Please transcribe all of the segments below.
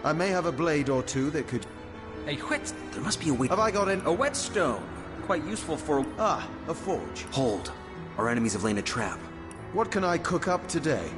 I may have a blade or two that could... A whet... There must be a way... Have I got A whetstone. Quite useful for... Ah, a forge. Hold. Our enemies have laid a trap. What can I cook up today?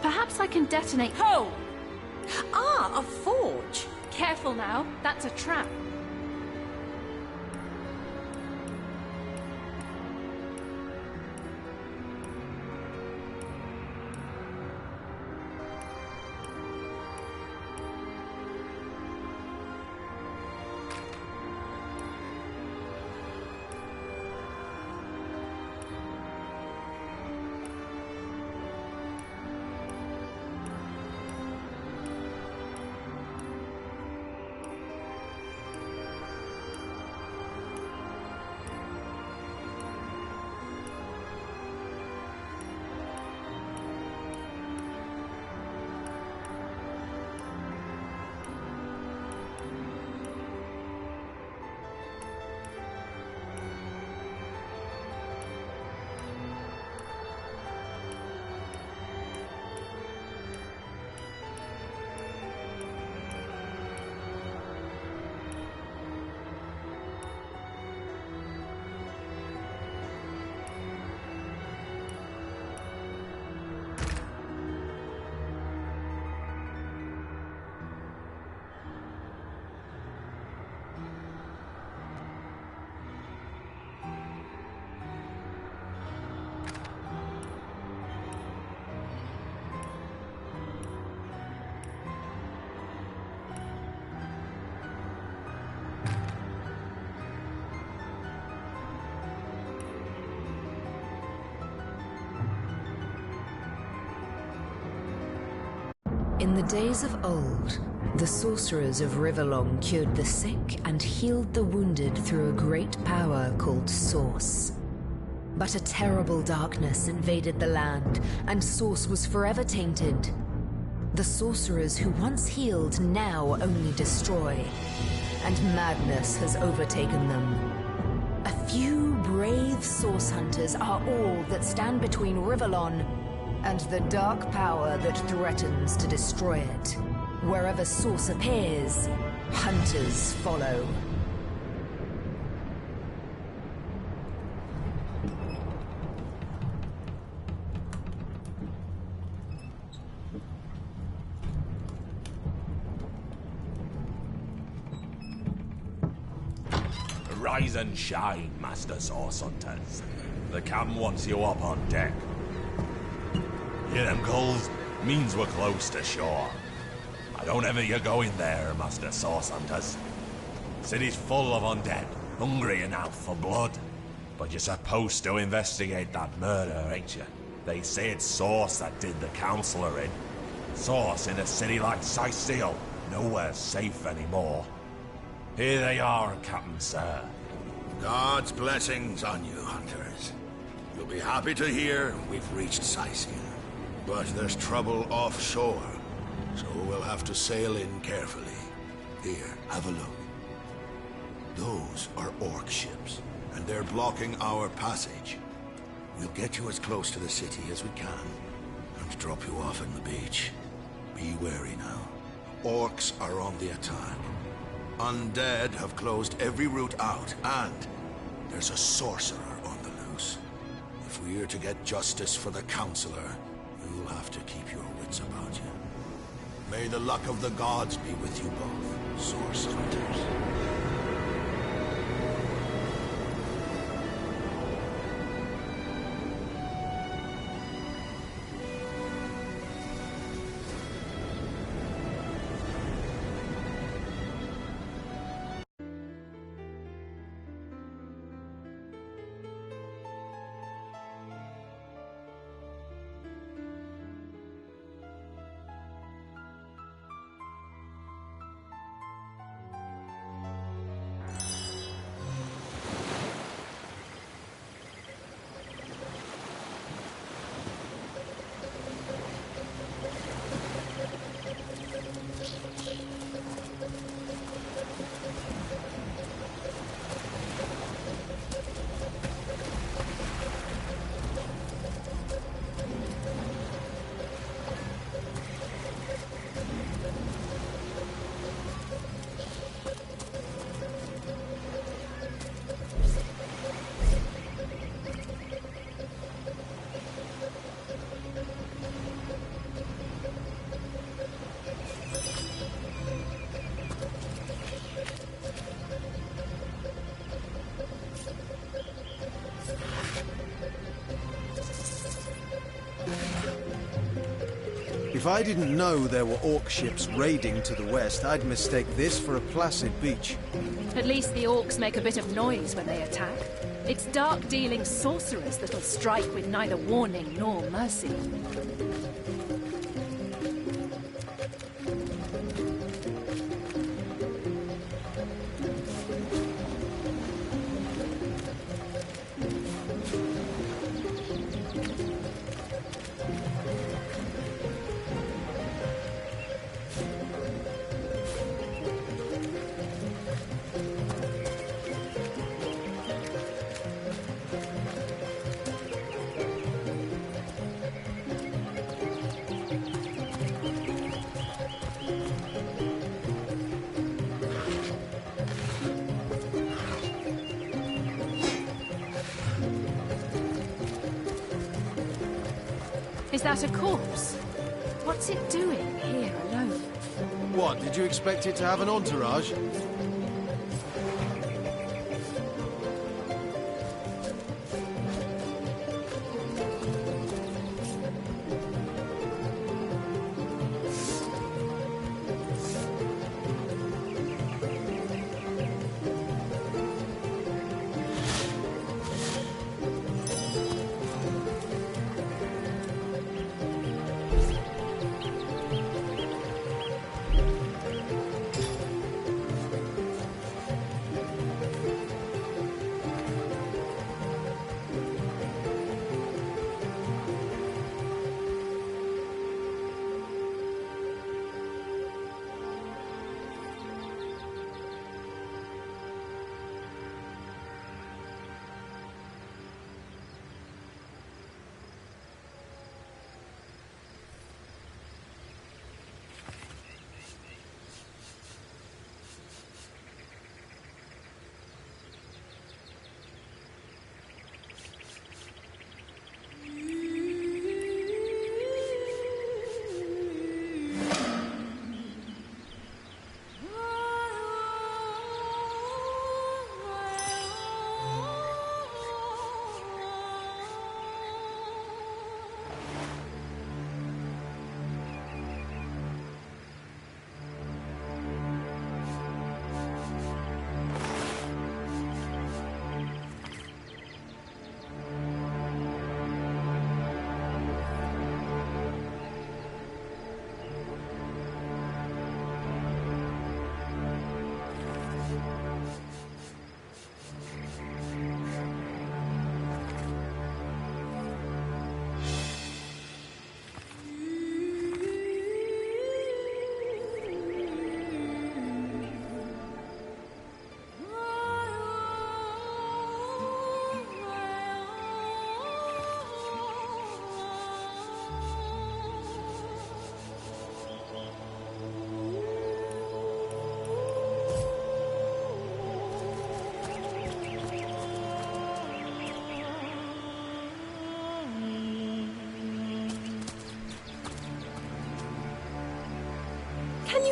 Perhaps I can detonate... Ho! Ah, a forge. Careful now, that's a trap. In the days of old, the sorcerers of Riverlong cured the sick and healed the wounded through a great power called Source. But a terrible darkness invaded the land, and Source was forever tainted. The sorcerers who once healed now only destroy, and madness has overtaken them. A few brave Source hunters are all that stand between Riverlon and the dark power that threatens to destroy it. Wherever Source appears, hunters follow. Rise and shine, Master Source Hunters. The captain wants you up on deck. Hear them gulls? Means we're close to shore. I don't ever you go in there, Master Source Hunters. City's full of undead, hungry enough for blood. But you're supposed to investigate that murder, ain't you? They say it's Source that did the Counselor in. Source in a city like Sicil, nowhere safe anymore. Here they are, Captain Sir. God's blessings on you, hunters. You'll be happy to hear we've reached Sicil. But there's trouble offshore, so we'll have to sail in carefully. Here, have a look. Those are orc ships, and they're blocking our passage. We'll get you as close to the city as we can, and drop you off on the beach. Be wary now. Orcs are on the attack. Undead have closed every route out, and there's a sorcerer on the loose. If we're to get justice for the Counselor, you'll have to keep your wits about you. May the luck of the gods be with you both, Source Hunters. If I didn't know there were orc ships raiding to the west, I'd mistake this for a placid beach. At least the orcs make a bit of noise when they attack. It's dark-dealing sorcerers that'll strike with neither warning nor mercy. Is that a corpse? What's it doing here alone? What, did you expect it to have an entourage?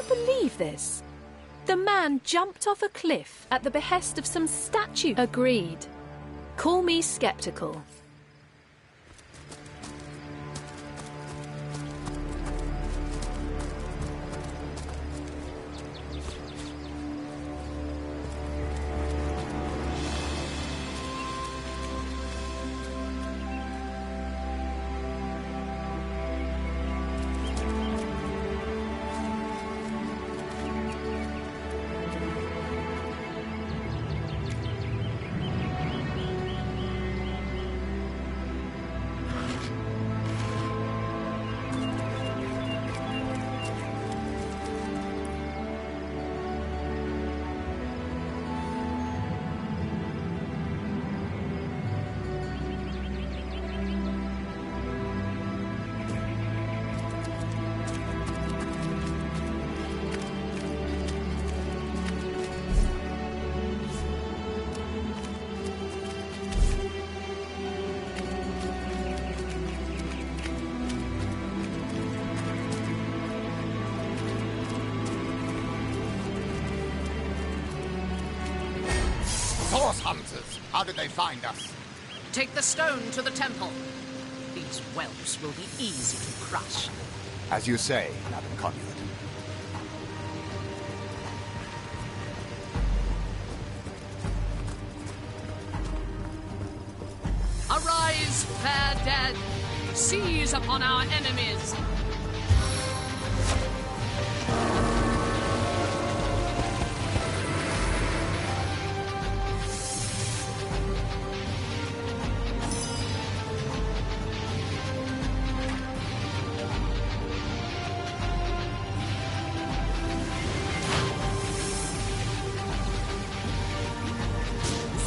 believe this? The man jumped off a cliff at the behest of some statue. Agreed. Call me skeptical. Source hunters, how did they find us? Take the stone to the temple. These whelps will be easy to crush. As you say, Madam Conduit. Arise, fair dead! Seize upon our enemies!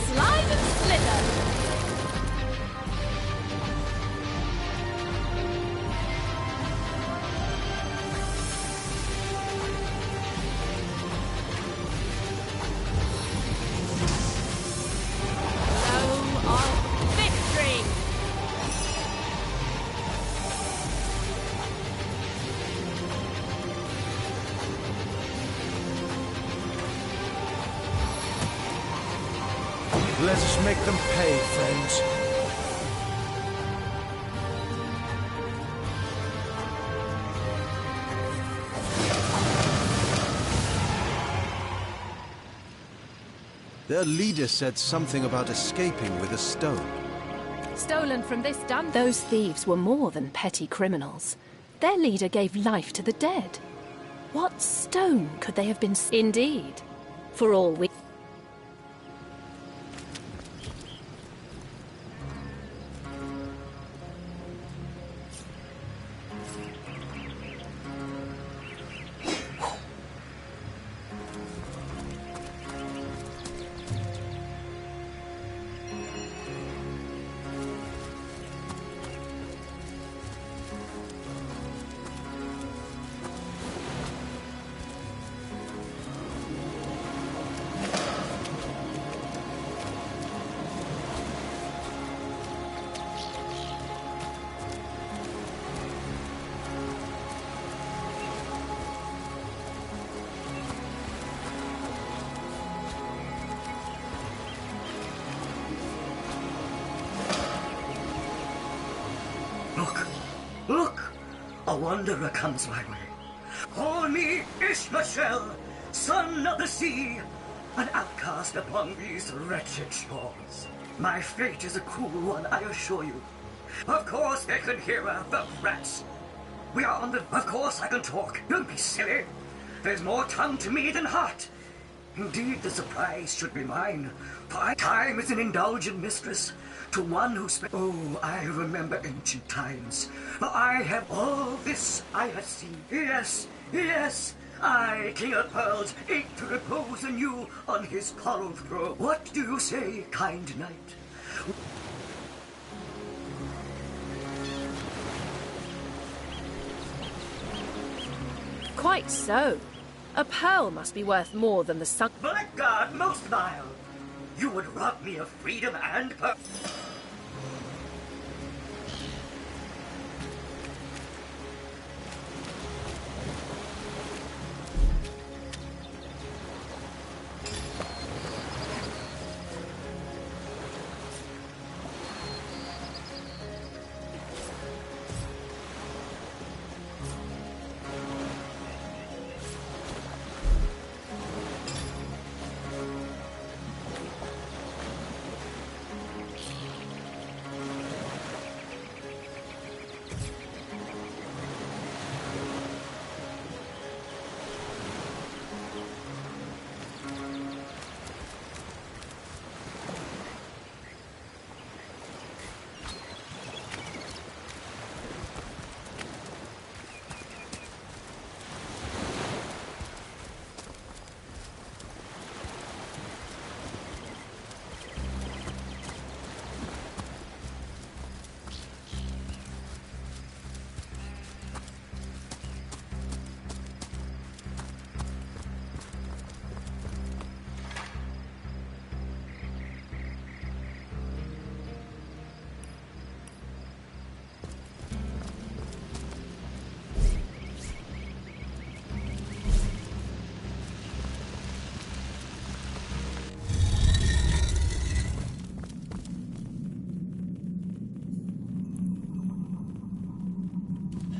Slide and slither! Blow of victory! Let us make them pay, friends. Their leader said something about escaping with a stone. Stolen from this dungeon. Those thieves were more than petty criminals. Their leader gave life to the dead. What stone could they have been? Indeed. For all we... Look! Look! A wanderer comes my way. Call me Ishmael, son of the sea, an outcast upon these wretched shores. My fate is a cruel one, I assure you. Of course they can hear her, the rats. We are on the... Of course I can talk. Don't be silly. There's more tongue to me than heart. Indeed, the surprise should be mine. For time is an indulgent mistress to one who spent... Oh, I remember ancient times. For I have all this I have seen. Yes, yes. I, King of Pearls, ache to repose anew on his coral throne. What do you say, kind knight? Quite so. A pearl must be worth more than the sun. Blackguard, most vile! You would rob me of freedom and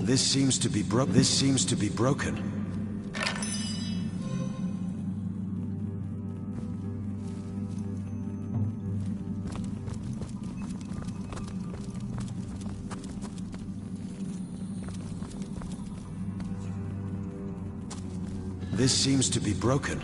This seems to be broken. This seems to be broken.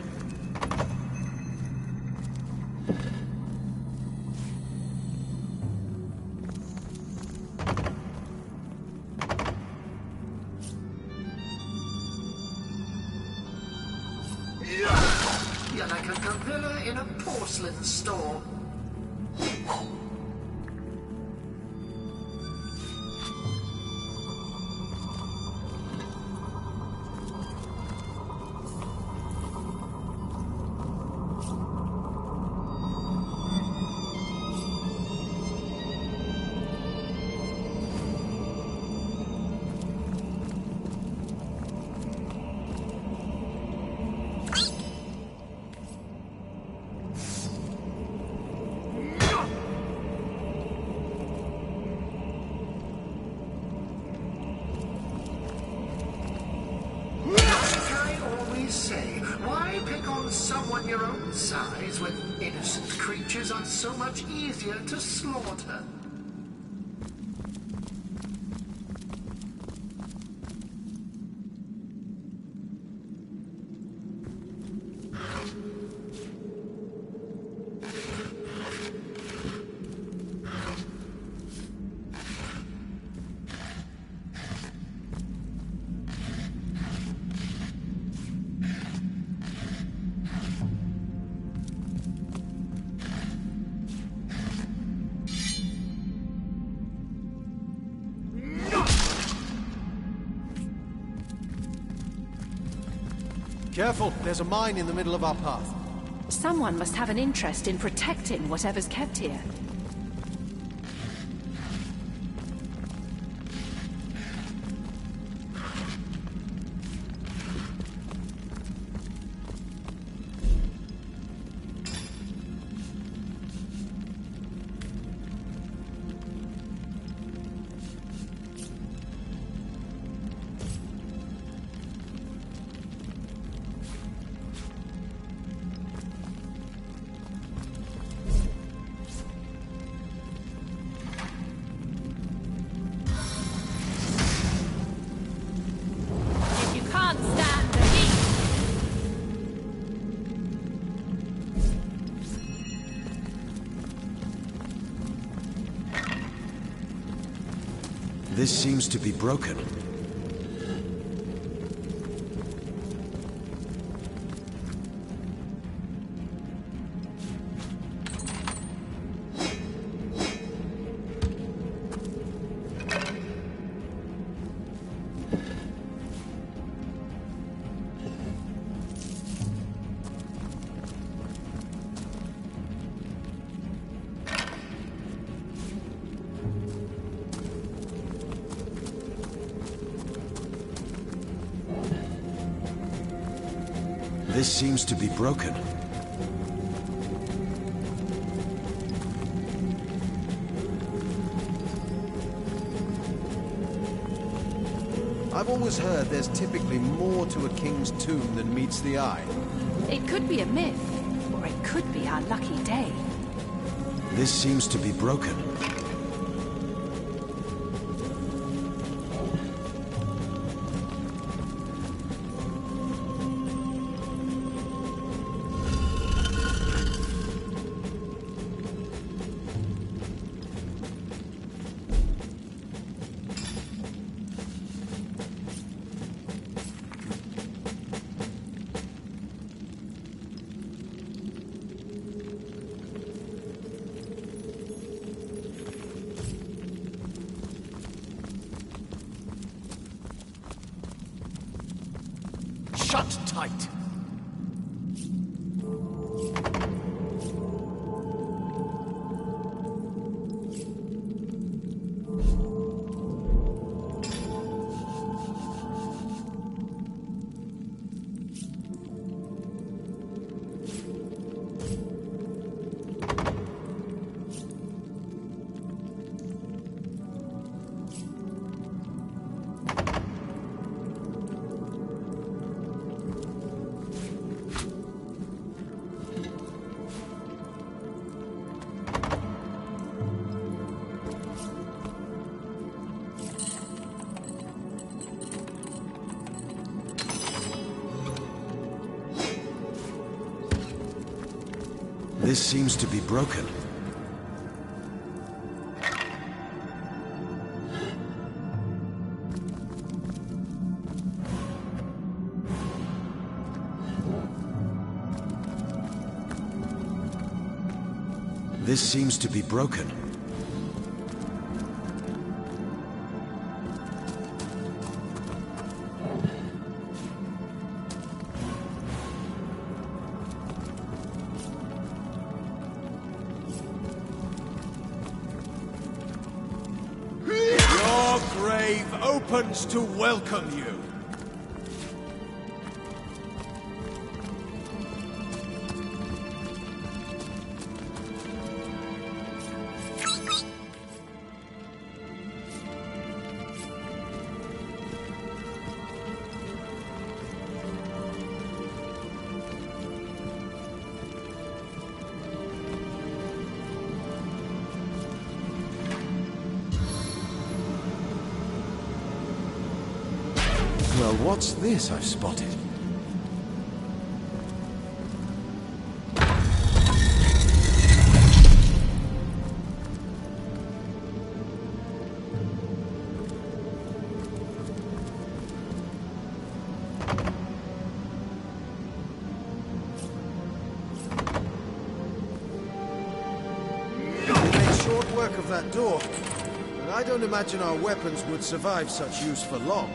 You're like a gorilla in a porcelain store. Why pick on someone your own size when innocent creatures are so much easier to slaughter? Careful, there's a mine in the middle of our path. Someone must have an interest in protecting whatever's kept here. This seems to be broken. This seems to be broken. I've always heard there's typically more to a king's tomb than meets the eye. It could be a myth, or it could be our lucky day. This seems to be broken. Shut tight. This seems to be broken. This seems to be broken. Your grave opens to welcome you. Well, what's this I've spotted? We made short work of that door, and I don't imagine our weapons would survive such use for long.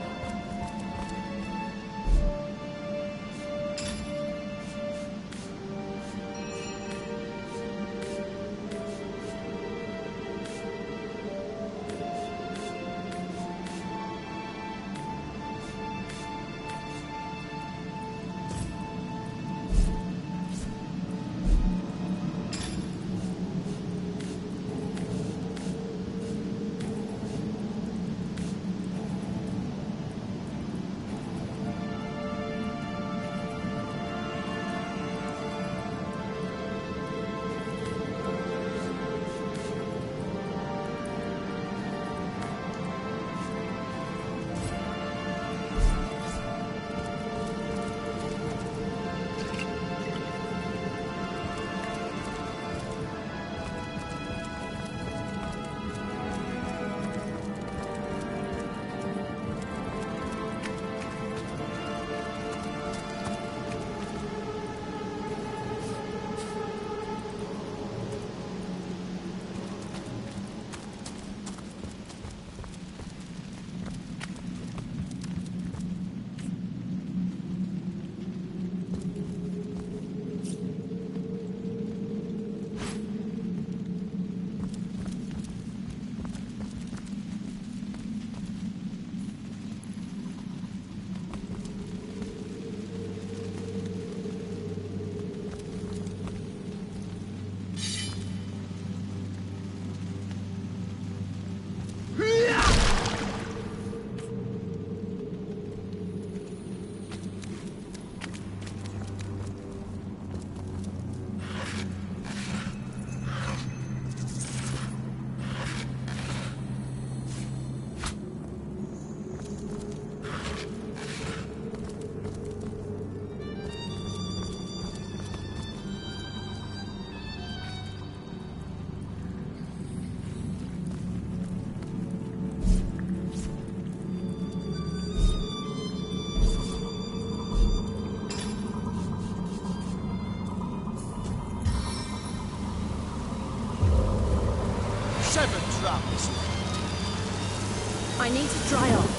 I need to dry off.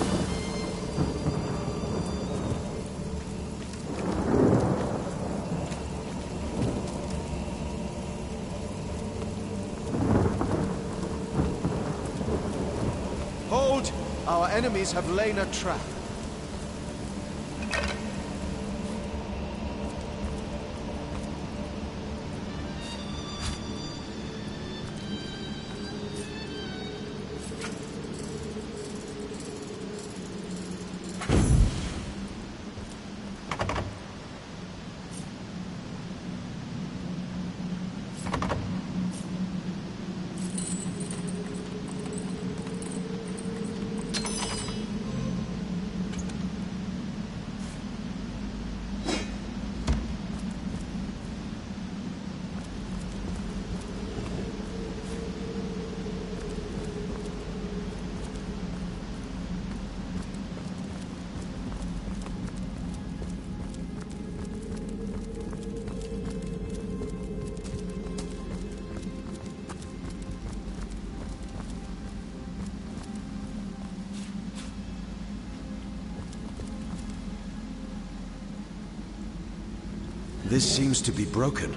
Hold! Our enemies have laid a trap. This seems to be broken.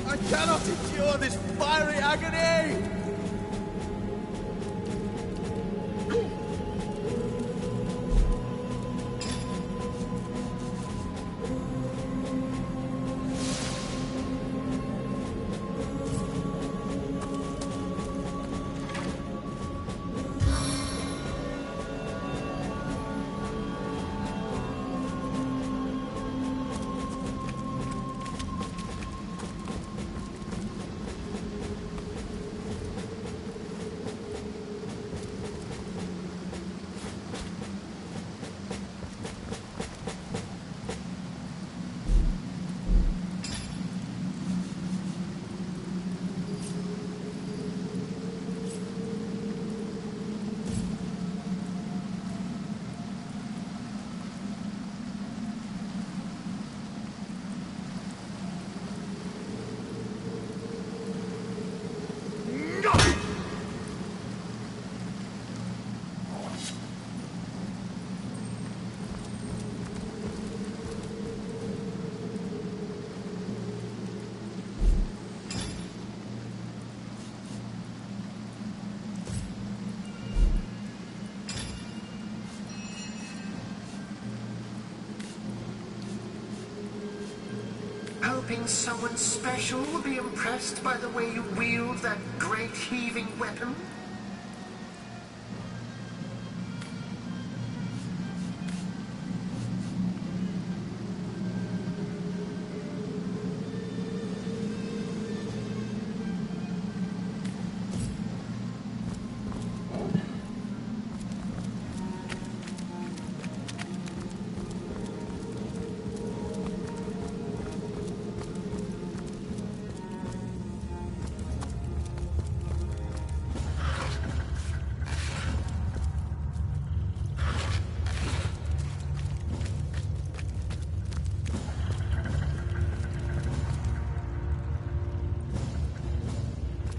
I cannot endure this fiery agony! Hoping someone special will be impressed by the way you wield that great heaving weapon?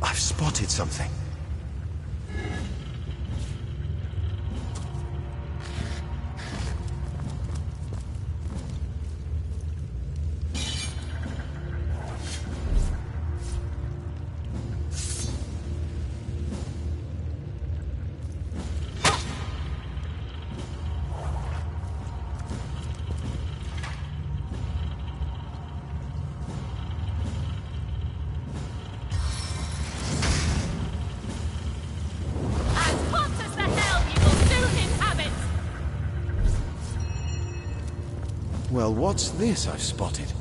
I've spotted something. Well, what's this I've spotted?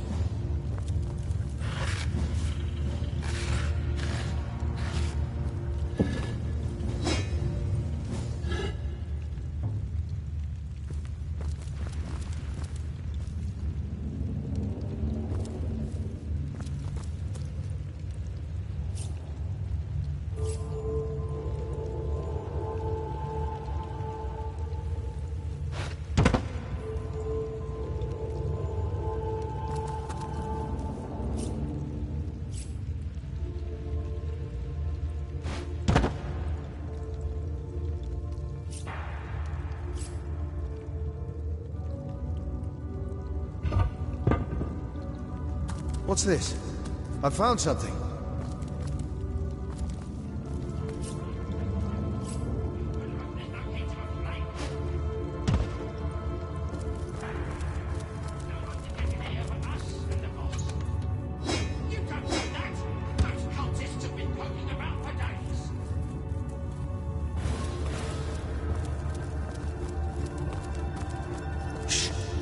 What's this? I found something.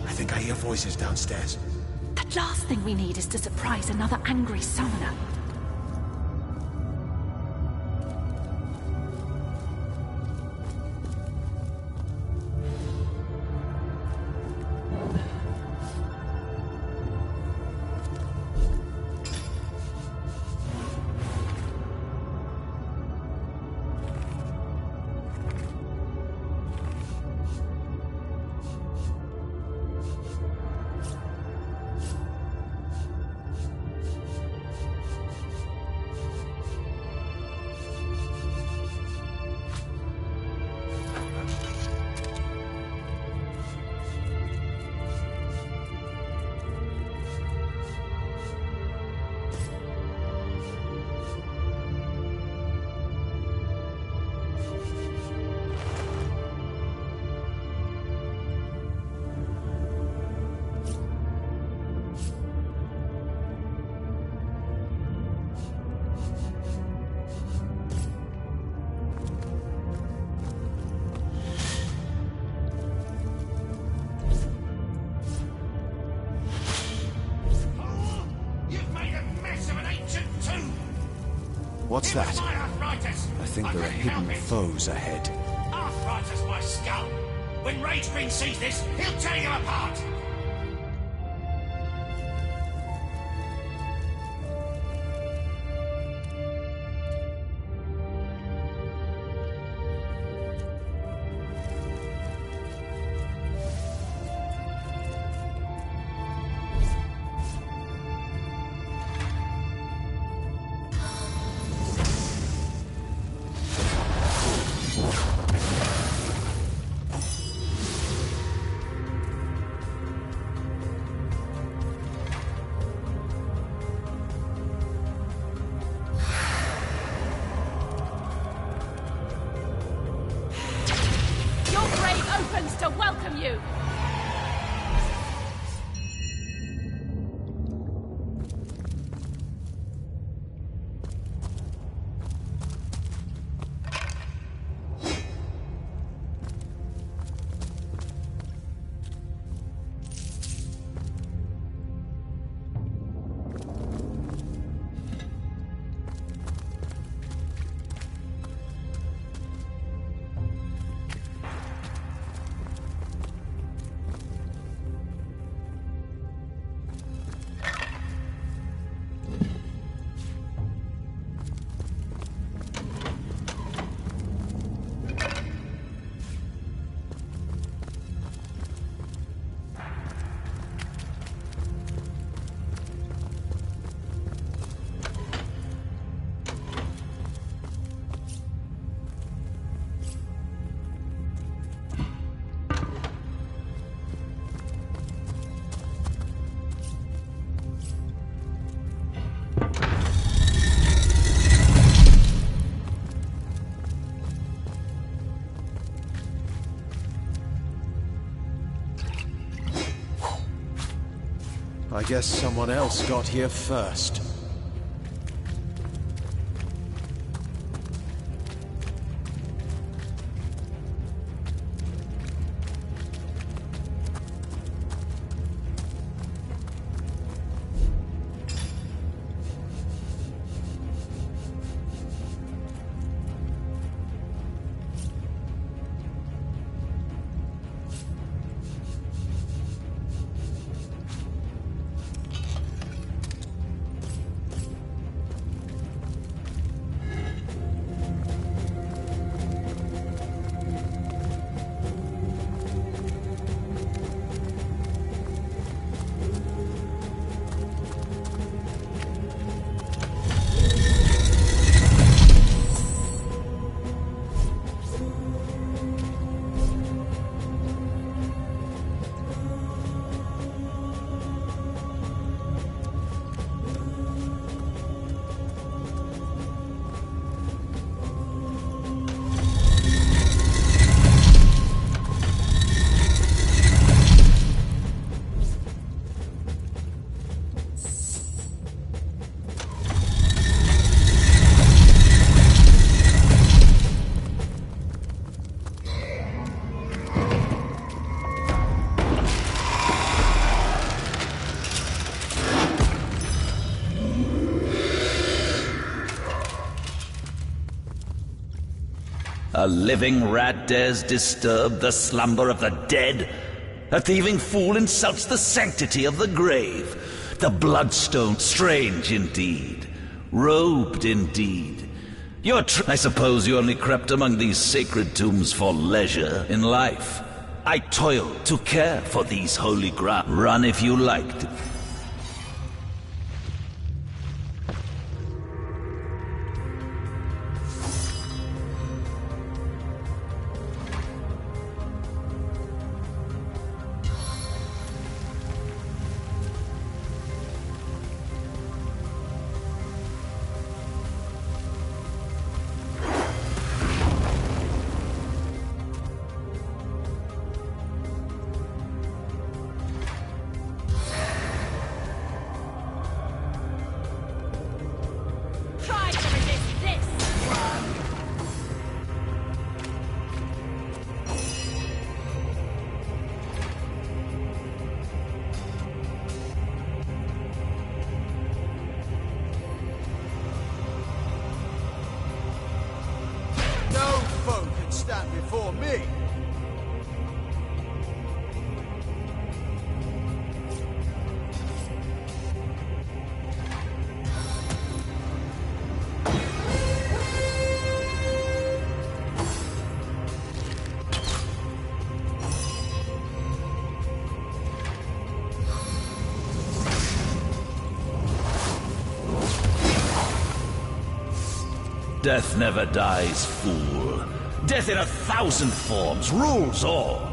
I think I hear voices downstairs. The last thing we need is to surprise another angry summoner. What's that? I think there are hidden foes ahead. Arthritis, my skull! When Rage Queen sees this, he'll tear you apart! To welcome you! I guess someone else got here first. A living rat dares disturb the slumber of the dead? A thieving fool insults the sanctity of the grave. The bloodstone, strange indeed. Robed indeed. I suppose you only crept among these sacred tombs for leisure in life. I toiled to care for these holy ground. Run if you liked. Stand before me. Death never dies, fool. Death in 1,000 forms rules all.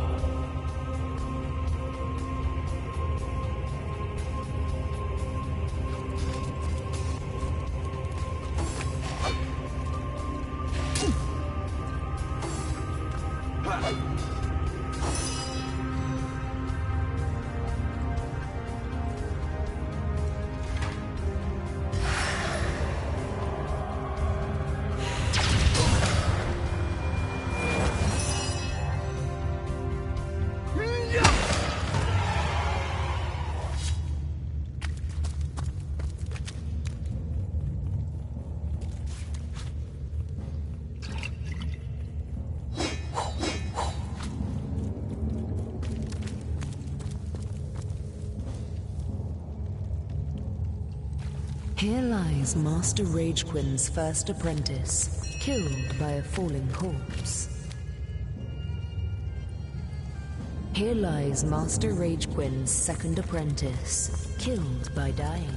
Here lies Master Ragequin's first apprentice, killed by a falling corpse. Here lies Master Ragequin's second apprentice, killed by dying.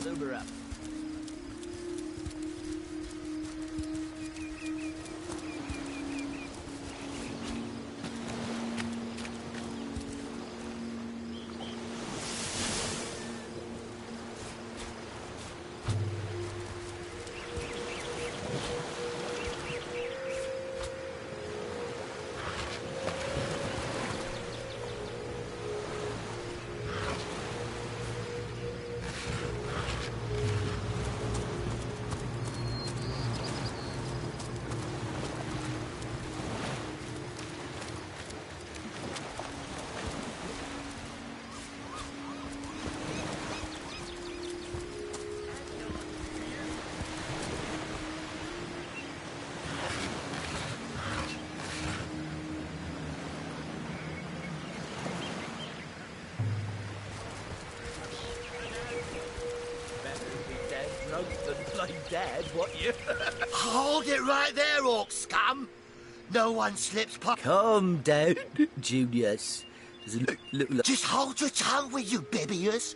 Sober up. drunk and play dead, what you? Hold it right there, orc scum! No one slips past. Calm down, Junius. There's a little... Just hold your tongue, will you, Bibius?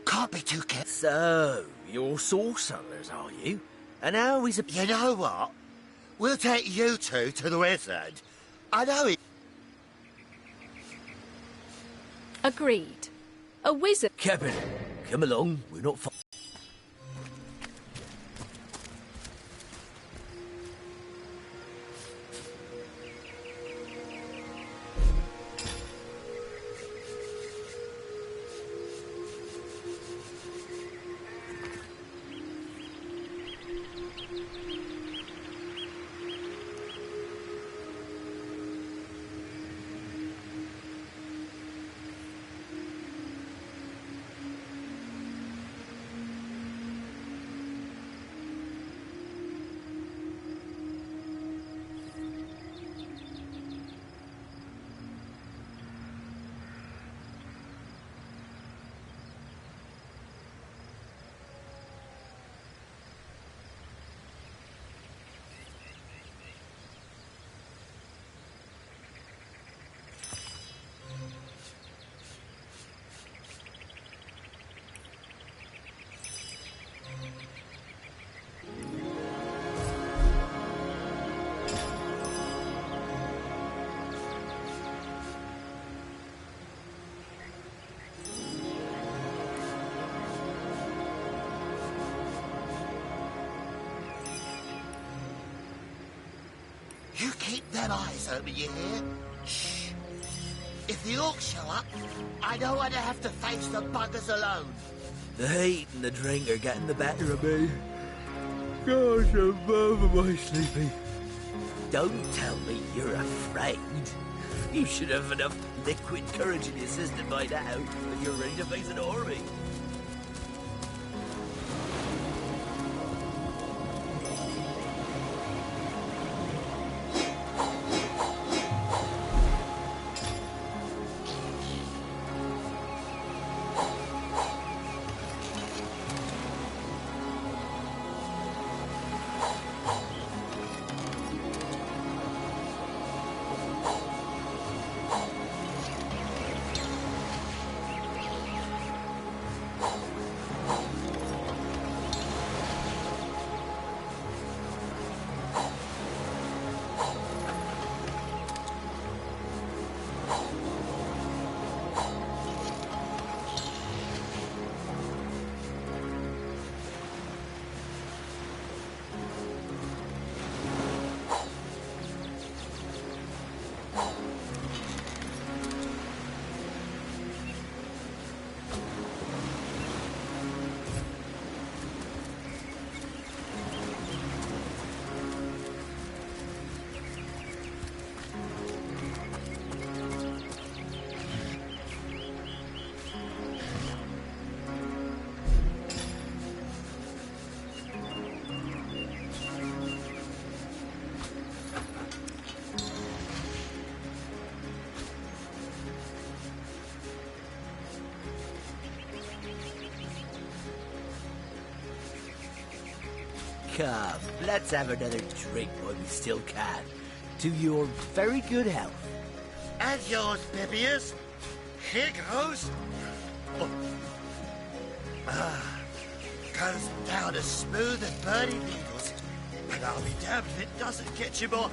Can't be too careful. So, you're sorcerers, are you? And how is it... You know what? We'll take you two to the wizard. I know it. Agreed. A wizard... Captain, come along. We're not far... You keep them eyes open, you hear? Shh. If the orcs show up, I don't want to have to face the buggers alone. The heat and the drink are getting the better of me. Gosh, I'm over my sleepy. Don't tell me you're afraid. You should have enough liquid courage in your system by now, and you're ready to face an army. Come, let's have another drink while we still can. To your very good health. And yours, Bibius. Here goes. Oh. Goes down as smooth as burning needles. And I'll be damned if it doesn't get you more.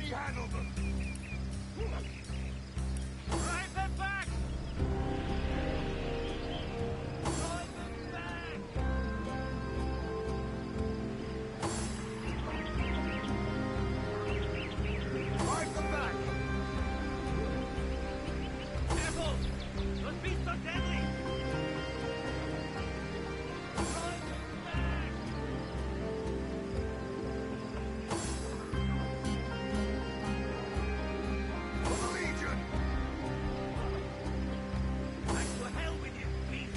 he handle them. Drive them back! Drive them back! Drive them back! Careful! Those beasts are deadly! Drive them back! For the Legion! Back to hell with you, beast!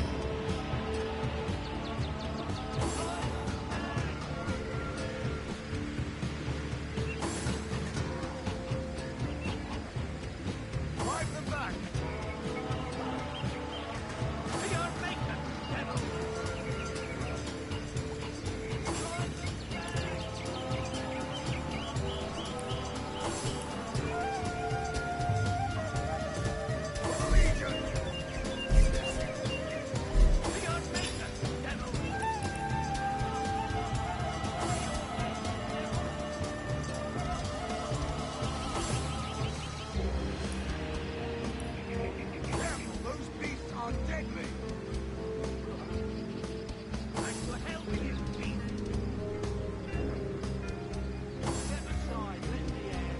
Drive them back! Be our maker, devil! For the Legion! Be our maker, devil! Careful, those beasts are deadly! Back to hell with you, beast! Step aside, let me air.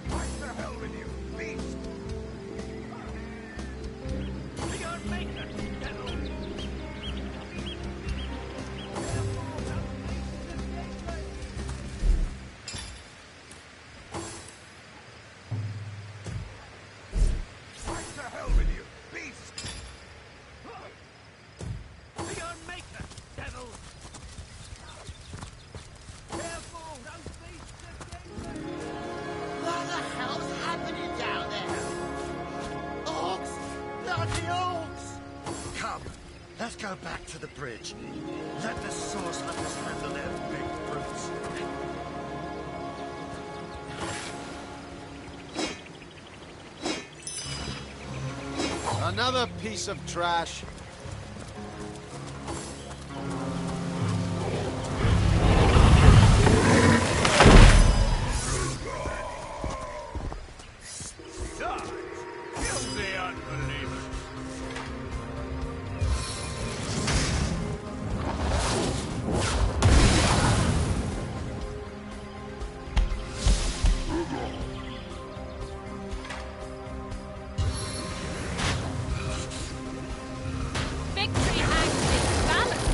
Back to hell with you, beast! Be our maker, devil! Back to hell with you, beast! Be our maker, devil! Careful, those beasts are deadly! What the hell's happening down there? Orcs! Bloody orcs! Come, let's go back to the bridge. Let the source hunters handle their big brutes. Another piece of trash. Sarge, kill the unbelievers! Victory hangs in its balance.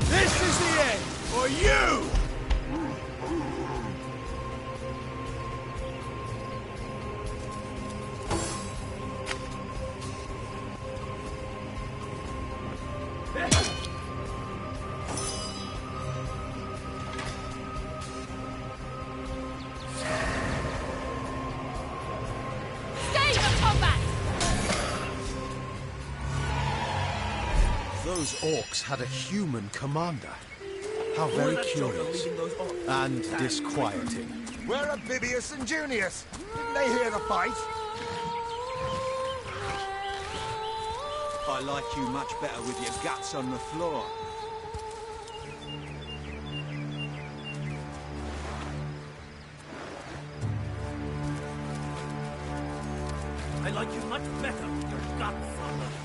This is the end for you! Stage of combat! Those orcs had a human commander. How very curious. And disquieting. Where are Bibius and Junius? Didn't they hear the fight? I like you much better with your guts on the floor. I like you much better with your guts on the floor.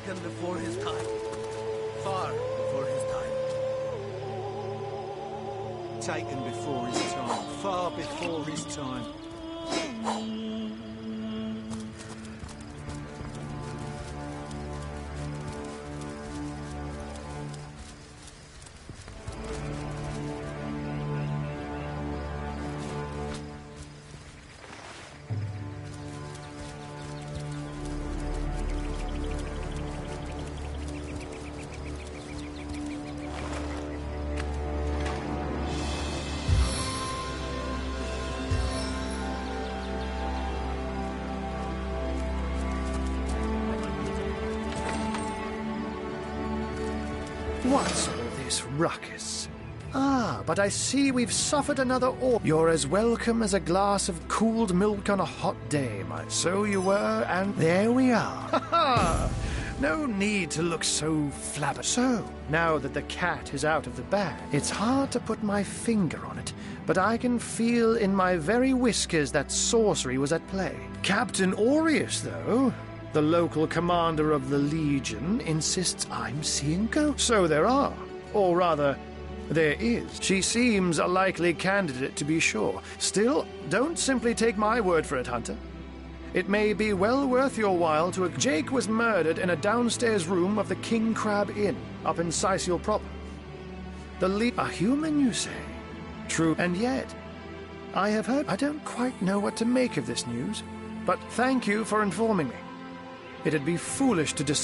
taken before his time. Far before his time. Taken before his time. Far before his time. What's all this ruckus? Ah, but I see we've suffered another You're as welcome as a glass of cooled milk on a hot day, So you were, and there we are. Ha ha! No need to look so flabber. So, now that the cat is out of the bag, it's hard to put my finger on it, but I can feel in my very whiskers that sorcery was at play. Captain Aureus, though, the local commander of the Legion, insists I'm seeing ghosts. So there are. Or rather, there is. She seems a likely candidate, to be sure. Still, don't simply take my word for it, Hunter. It may be well worth your while to... Jake was murdered in a downstairs room of the King Crab Inn, up in Sicil proper. A human, you say? True. And yet, I have heard... I don't quite know what to make of this news, but thank you for informing me. It'd be foolish to the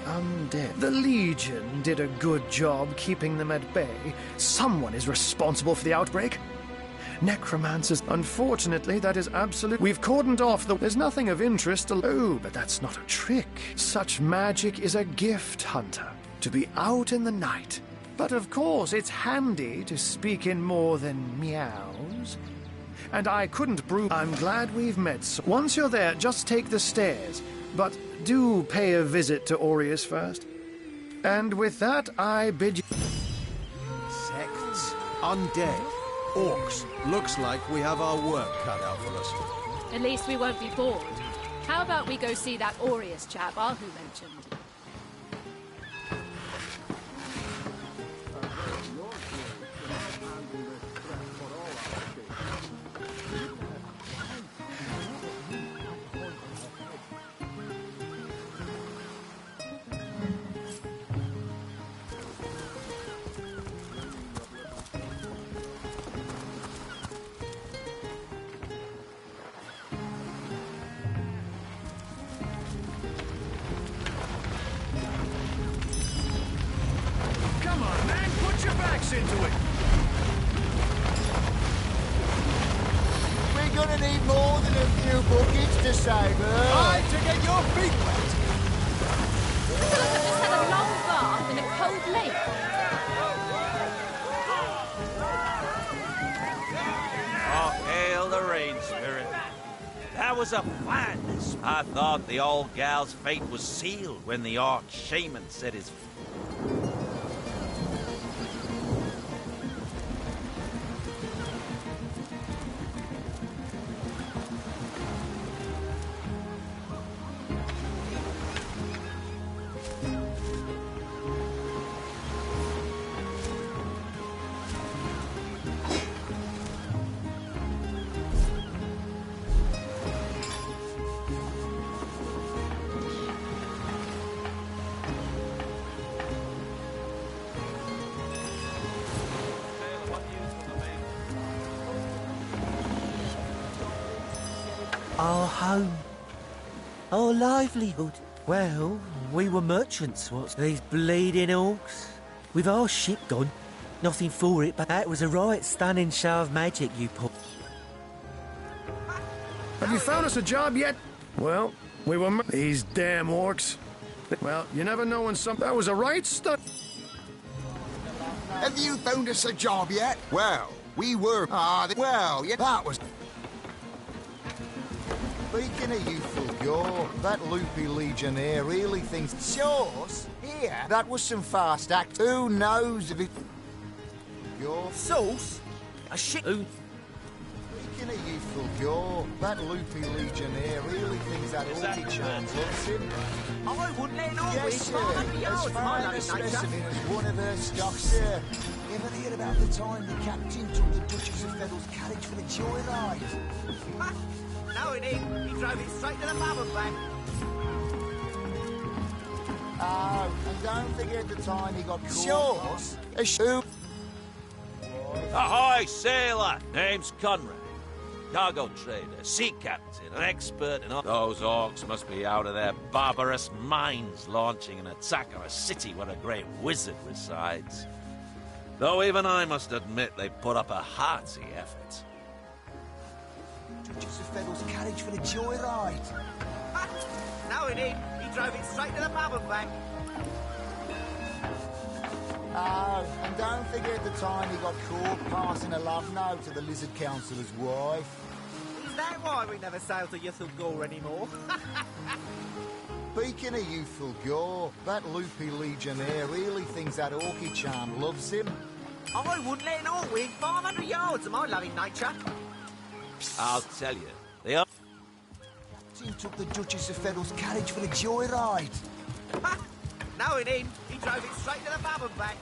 undead. The Legion did a good job keeping them at bay. Someone is responsible for the outbreak. Necromancers. Unfortunately, that is absolute. We've cordoned off the... There's nothing of interest. Oh, but that's not a trick. Such magic is a gift, Hunter. To be out in the night. But of course, it's handy to speak in more than meows. And I couldn't brew... I'm glad we've met. So once you're there, just take the stairs. But do pay a visit to Aureus first. And with that, I bid you... Sects, undead, orcs. Looks like we have our work cut out for us. At least we won't be bored. How about we go see that Aureus chap Arhu mentioned? Into it. We're gonna need more than a few buckets to save her. Time to get your feet wet. Look, I've just had a long bath in a cold lake. Oh, hail the rain spirit. That was a fine. I thought the old gal's fate was sealed when the orc shaman said his... Our home. Our livelihood. Well, we were merchants, what's these bleeding orcs? With our ship gone, nothing for it, but that was a right stunning show of magic you put. Have you found us a job yet? Well, we were... These damn orcs. Well, you never know when some... That was a right stunt. Have you found us a job yet? Well, we were... well, yeah, that was... Speaking of youthful gore, that loopy legionnaire really thinks... Sauce? Here? That was some fast act. Who knows if it... Your... Sauce? A shit... Speaking of youthful gore, that loopy legionnaire really thinks that orchid charm loves him. I wouldn't let no Yes, witch sir. farm under As yards, my fine a lovely specimen nature. as one of her stock, sir. Ever hear about the time the captain took the Duchess of Feddle's carriage for a joyride? Ha! No, it ain't. He drove it straight to the pub and back. Oh, and don't forget the time he got caught. A Ahoy, sailor! Name's Conrad. Cargo trader, sea captain, an expert in all... Those orcs must be out of their barbarous minds launching an attack on a city where a great wizard resides. Though even I must admit they put up a hearty effort. Duchess of Feddle's carriage for a joyride. Ha! No, it ain't. He drove it straight to the pub and back. Oh, and don't forget the time he got caught passing a love note to the Lizard Councillor's wife. Is that why we never sail to Youthful Gore anymore? Speaking of youthful gore, that loopy legionnaire really thinks that orchid charm loves him. I wouldn't let an orc win 500 yards of my loving nature. I'll tell you, they are... Captain took the Duchess of Feddle's carriage for a joyride. Ha! No, it ain't. He drove it straight to the pub and back.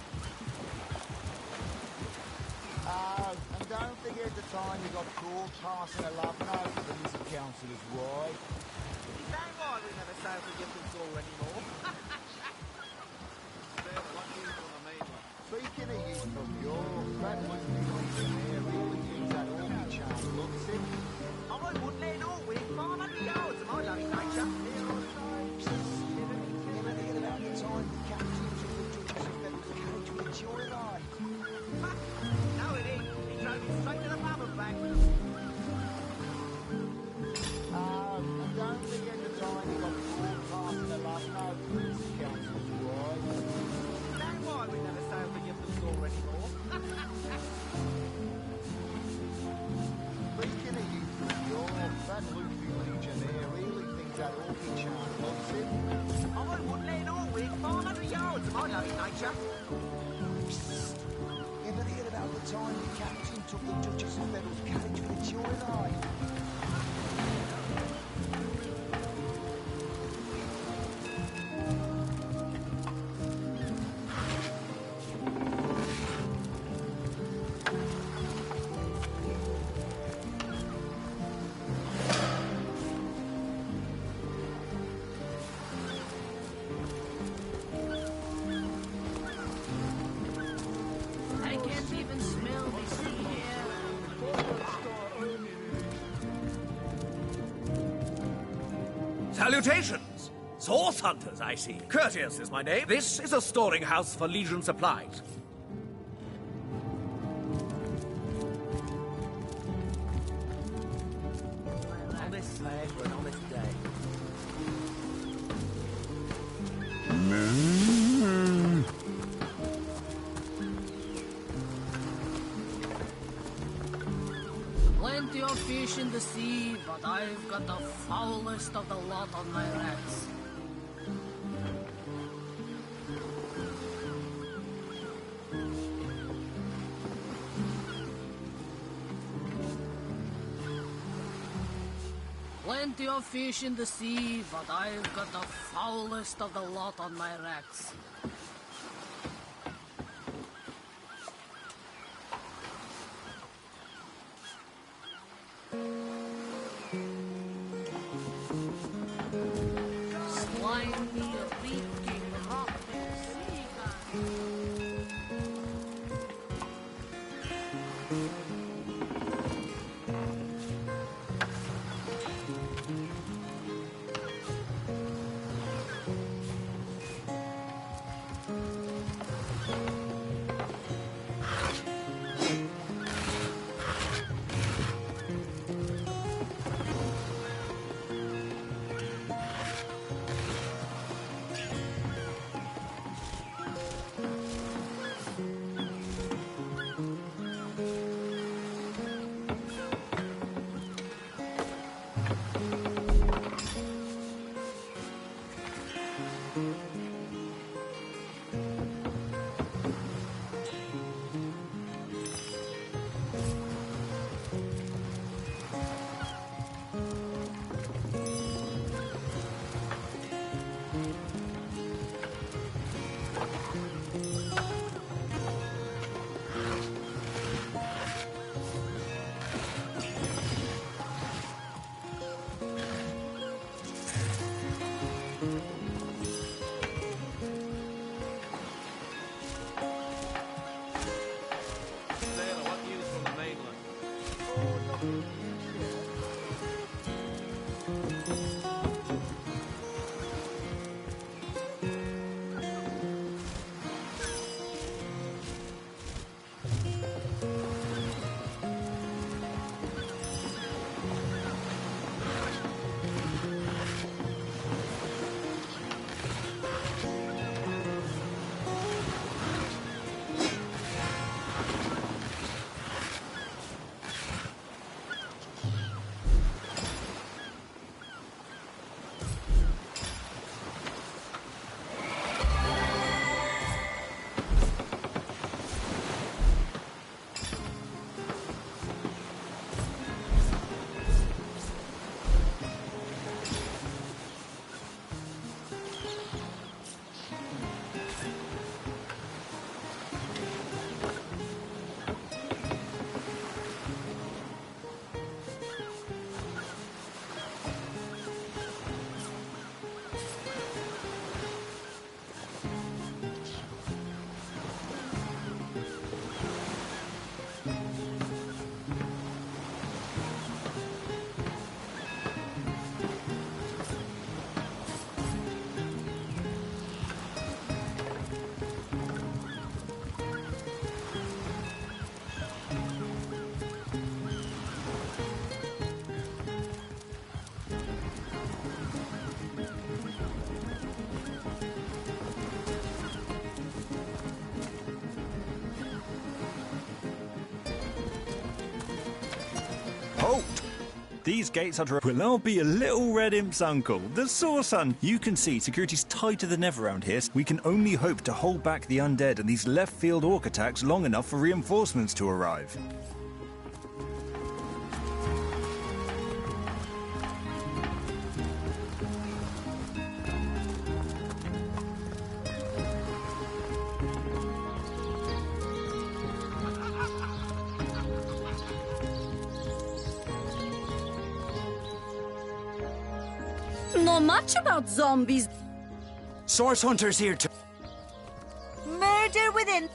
Oh, and don't forget the time he got caught passing a love note to the Lizard Councillor's wife. Is that why we never sail to Youthful Gore anymore? Speaking of youthful gore, that loopy legionnaire really thinks that orchid charm loves him. I wouldn't let an orc win 500 yards of my loving nature. Never heard about the time the captain took the Duchess of Feddle's carriage for a joyride. Ha! No, it ain't. He drove it straight to the pub and back. Oh, and don't forget the time he got caught passing a love note to the Lizard Councillor's wife. Is that why we never sail to Youthful Gore anymore? Speaking of youthful gore, that loopy legionnaire really thinks that orchid charm loves him. I wouldn't let an orc win 500 yards of my loving nature. Ever heard about the time the captain took the Duchess of Feddle's carriage for a joyride? I can't even smell the sea here. Salutations! Source hunters, I see. Courteous is my name. This is a storing house for Legion supplies. Honest man for an honest day. Plenty of fish in the sea, but I've got the foulest of the lot on my racks. Plenty of fish in the sea, but I've got the foulest of the lot on my racks. Slimy, leaking, rotten sea guy. Halt! These gates are to... Well, I'll be a little red imp's uncle, the Source Hunt. You can see security's tight to the never around here. We can only hope to hold back the undead and these left-field orc attacks long enough for reinforcements to arrive. Not much about zombies. Source Hunter's here to... Murder within.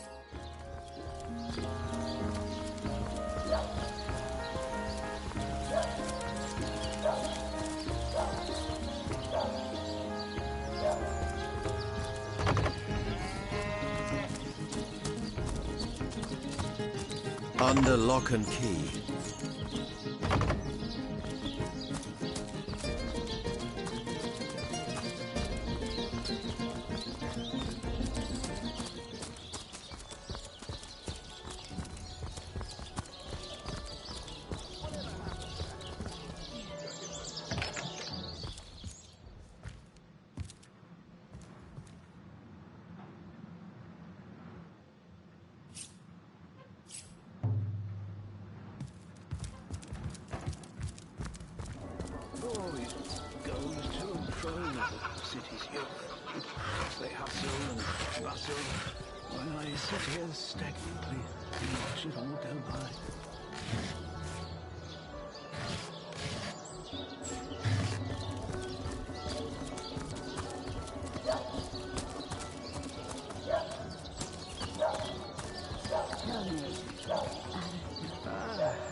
Under lock and key. They hustle and bustle, while I sit here stagnantly and watch it all go by. Tell me,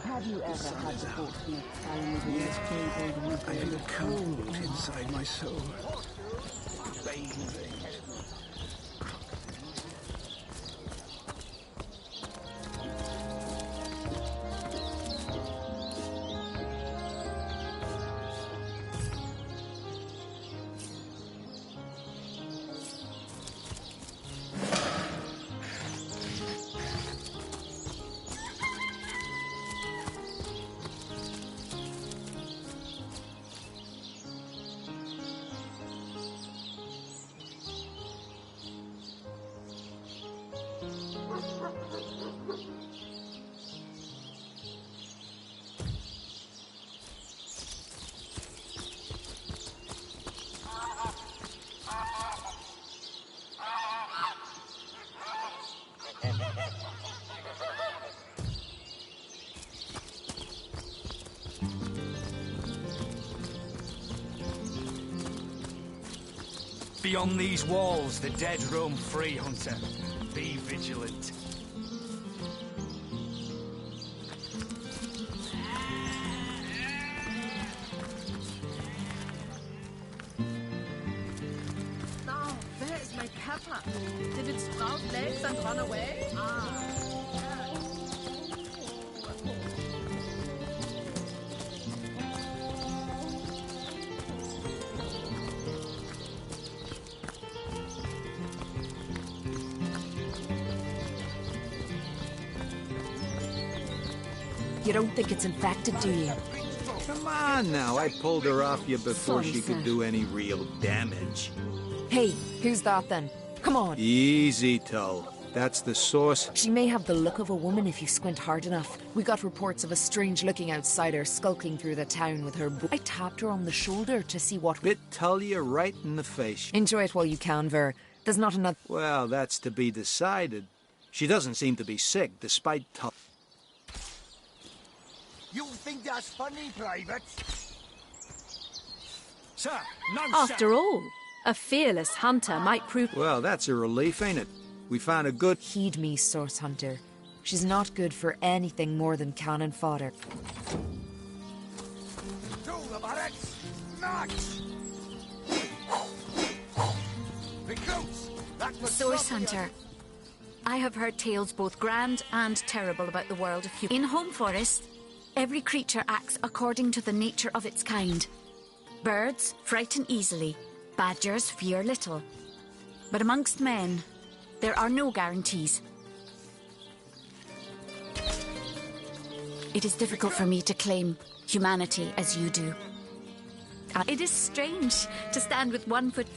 have you ever had the thought of me telling you this I feel a cold inside my soul. Bathing. Beyond these walls, the dead roam free, Hunter. Be vigilant. Did it sprout legs and run away? You don't think it's infected, do you? Come on now, I pulled her off you before Sorry, she sir. could do any real damage. Hey, who's that then? Come on. Easy, Toe. That's the source. She may have the look of a woman if you squint hard enough. We got reports of a strange-looking outsider skulking through the town with her I tapped her on the shoulder to see what... Bit Tullia right in the face. Enjoy it while you can, Ver. There's not enough... Well, that's to be decided. She doesn't seem to be sick, despite You think that's funny, Private? Sir, no, After all, a fearless hunter might prove... Well, that's a relief, ain't it? We found a good... Heed me, Source Hunter. She's not good for anything more than cannon fodder. Do the barracks! March! Recruits! That was Source Hunter. I have heard tales both grand and terrible about the world of humans. In Home Forest, every creature acts according to the nature of its kind. Birds frighten easily, badgers fear little. But amongst men, there are no guarantees. It is difficult for me to claim humanity as you do. It is strange to stand with one foot...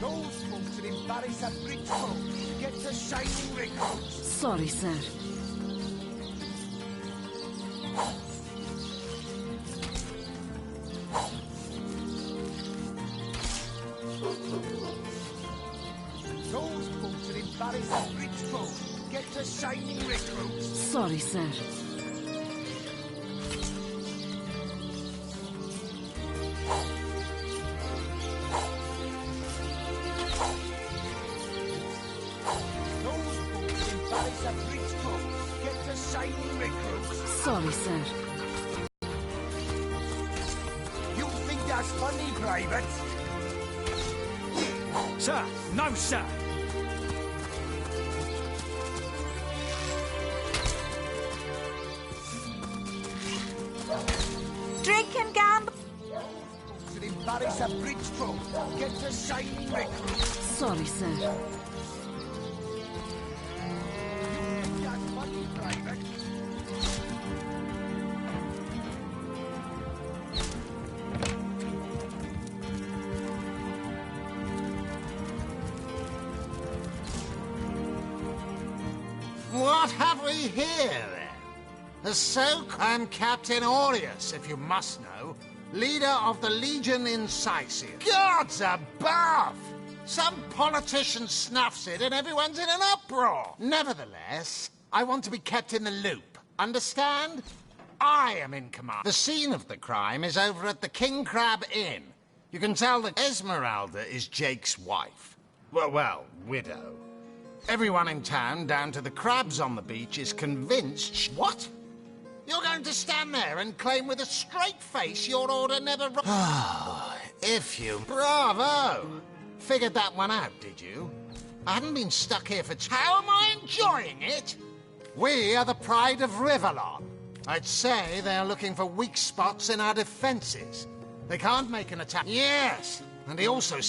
Those folks that embarrass a bridge folk get to shining recruits. Sorry, sir. Those folks that embarrass a bridge folk get to shining recruits. Sorry, sir. Those folks that embarrass a bridge folk get to shining recruits. Sorry, sir. You think that's funny, Private? Sir, no, sir. Drink and gamble. To embarrass a bridge folk get to shining recruits. Sorry, sir. You think that's funny, Private? What have we here, then? The I'm Captain Aureus, if you must know, leader of the Legion Incisive. Gods above! Some politician snuffs it and everyone's in an uproar. Nevertheless, I want to be kept in the loop. Understand? I am in command. The scene of the crime is over at the King Crab Inn. You can tell that Esmeralda is Jake's wife. Well, widow. Everyone in town, down to the crabs on the beach, is convinced... What? You're going to stand there and claim with a straight face your order never... If you... Bravo! Figured that one out, did you? I hadn't been stuck here for... How am I enjoying it? We are the pride of Riverlon. I'd say they're looking for weak spots in our defenses. They can't make an attack... Yes, and he also...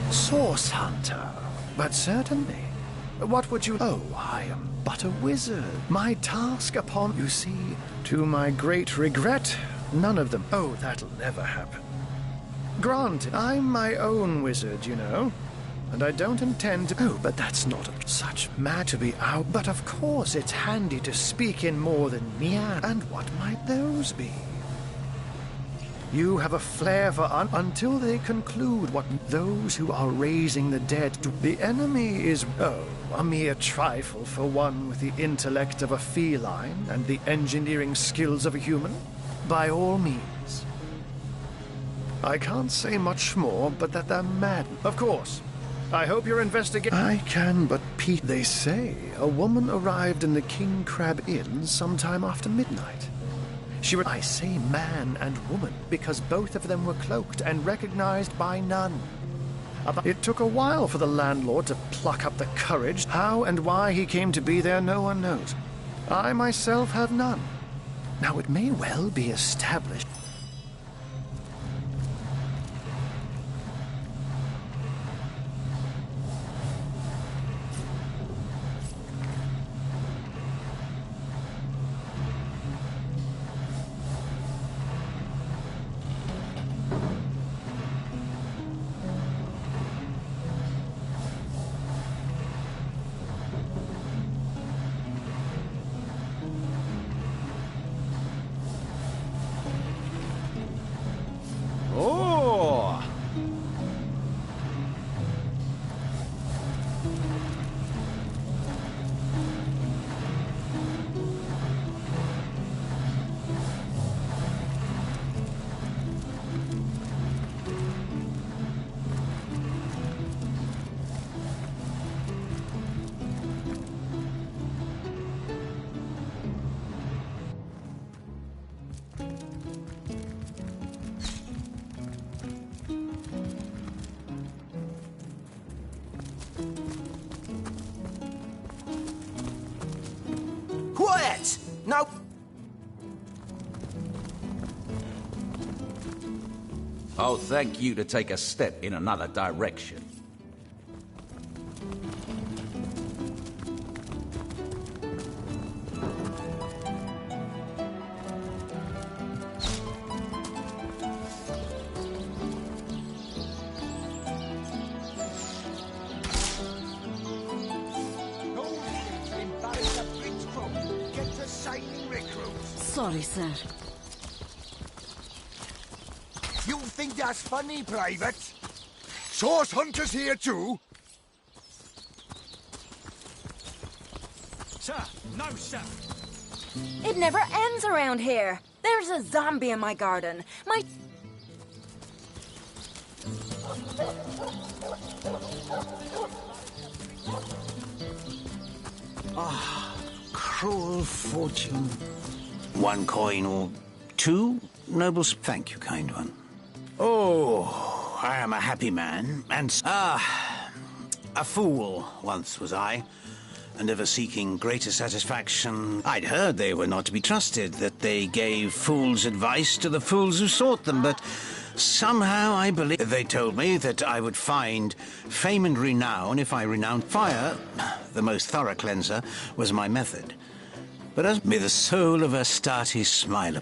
Source Hunter. But certainly. What would you... Oh, I am but a wizard. My task upon... You see, to my great regret, none of them... Oh, that'll never happen. Granted, I'm my own wizard, you know. And I don't intend to... Oh, but that's not such mad to be out. But of course it's handy to speak in more than mere... And what might those be? You have a flair for until they conclude what those who are raising the dead do. The enemy is, a mere trifle for one with the intellect of a feline and the engineering skills of a human. By all means. I can't say much more, but that they're mad. Of course. I hope you're investigating. I can but They say a woman arrived in the King Crab Inn sometime after midnight. I say man and woman because both of them were cloaked and recognized by none. It took a while for the landlord to pluck up the courage. How and why he came to be there, no one knows. I myself have none. Now, it may well be established. Quiet! No. Oh, thank you to take a step in another direction. Sorry, sir. You think that's funny, Private? Source Hunter's here too? Sir, no, sir. It never ends around here. There's a zombie in my garden. Cruel fortune. 1 coin or 2, nobles? Thank you, kind one. Oh, I am a happy man, and... a fool once was I, and ever seeking greater satisfaction. I'd heard they were not to be trusted, that they gave fools advice to the fools who sought them, but somehow I believe they told me that I would find fame and renown if I renounced fire. The most thorough cleanser was my method. But as may the soul of Astarte smile.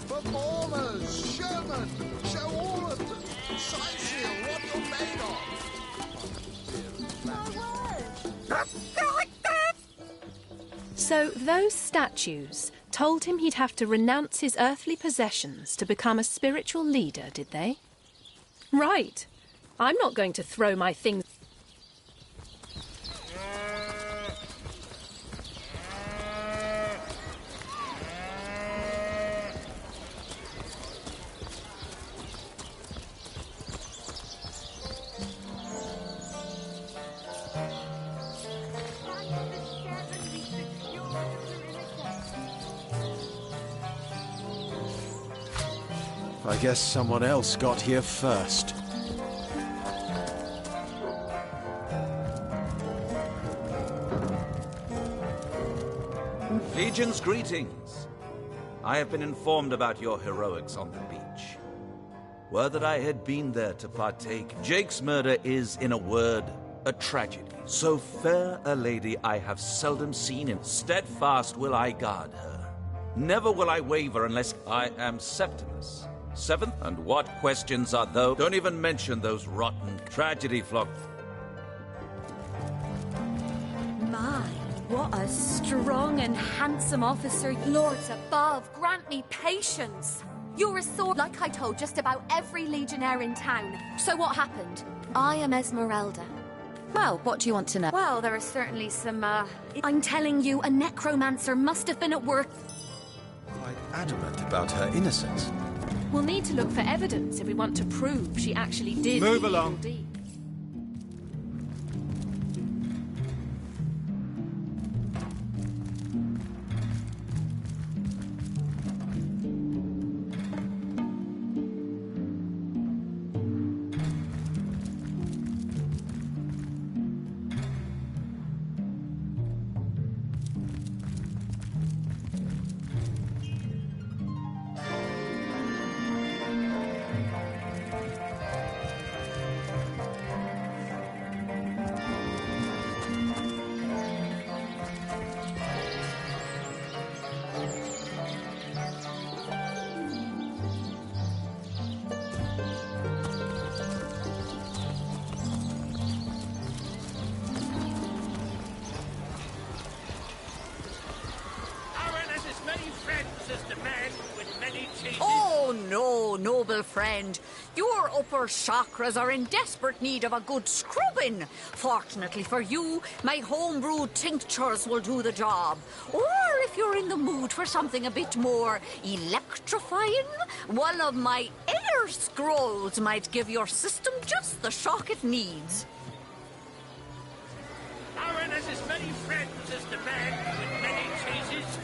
Performers, Sherman, show all of them. Sign seal what you're made of. So those statues told him he'd have to renounce his earthly possessions to become a spiritual leader, did they? Right. I'm not going to throw my things... I guess someone else got here first. Legion's greetings. I have been informed about your heroics on the beach. Were that I had been there to partake. Jake's murder is, in a word, a tragedy. So fair a lady I have seldom seen, and steadfast will I guard her. Never will I waver unless I am Septimus. 7th, and what questions are those? Don't even mention those rotten tragedy flock. My, what What a strong and handsome officer. Lords above, grant me patience. You're a sword. Like I told just about every legionnaire in town. So what happened? I am Esmeralda. Well, what do you want to know? Well, there are certainly some, I'm telling you, a necromancer must have been at work. Quite adamant about her innocence. We'll need to look for evidence if we want to prove she actually did Move the evil along. deed. Oh no, noble friend. Your upper chakras are in desperate need of a good scrubbing. Fortunately for you, my homebrewed tinctures will do the job. Or if you're in the mood for something a bit more electrifying, one of my air scrolls might give your system just the shock it needs. Aaron has as many friends as the man with many cheeses.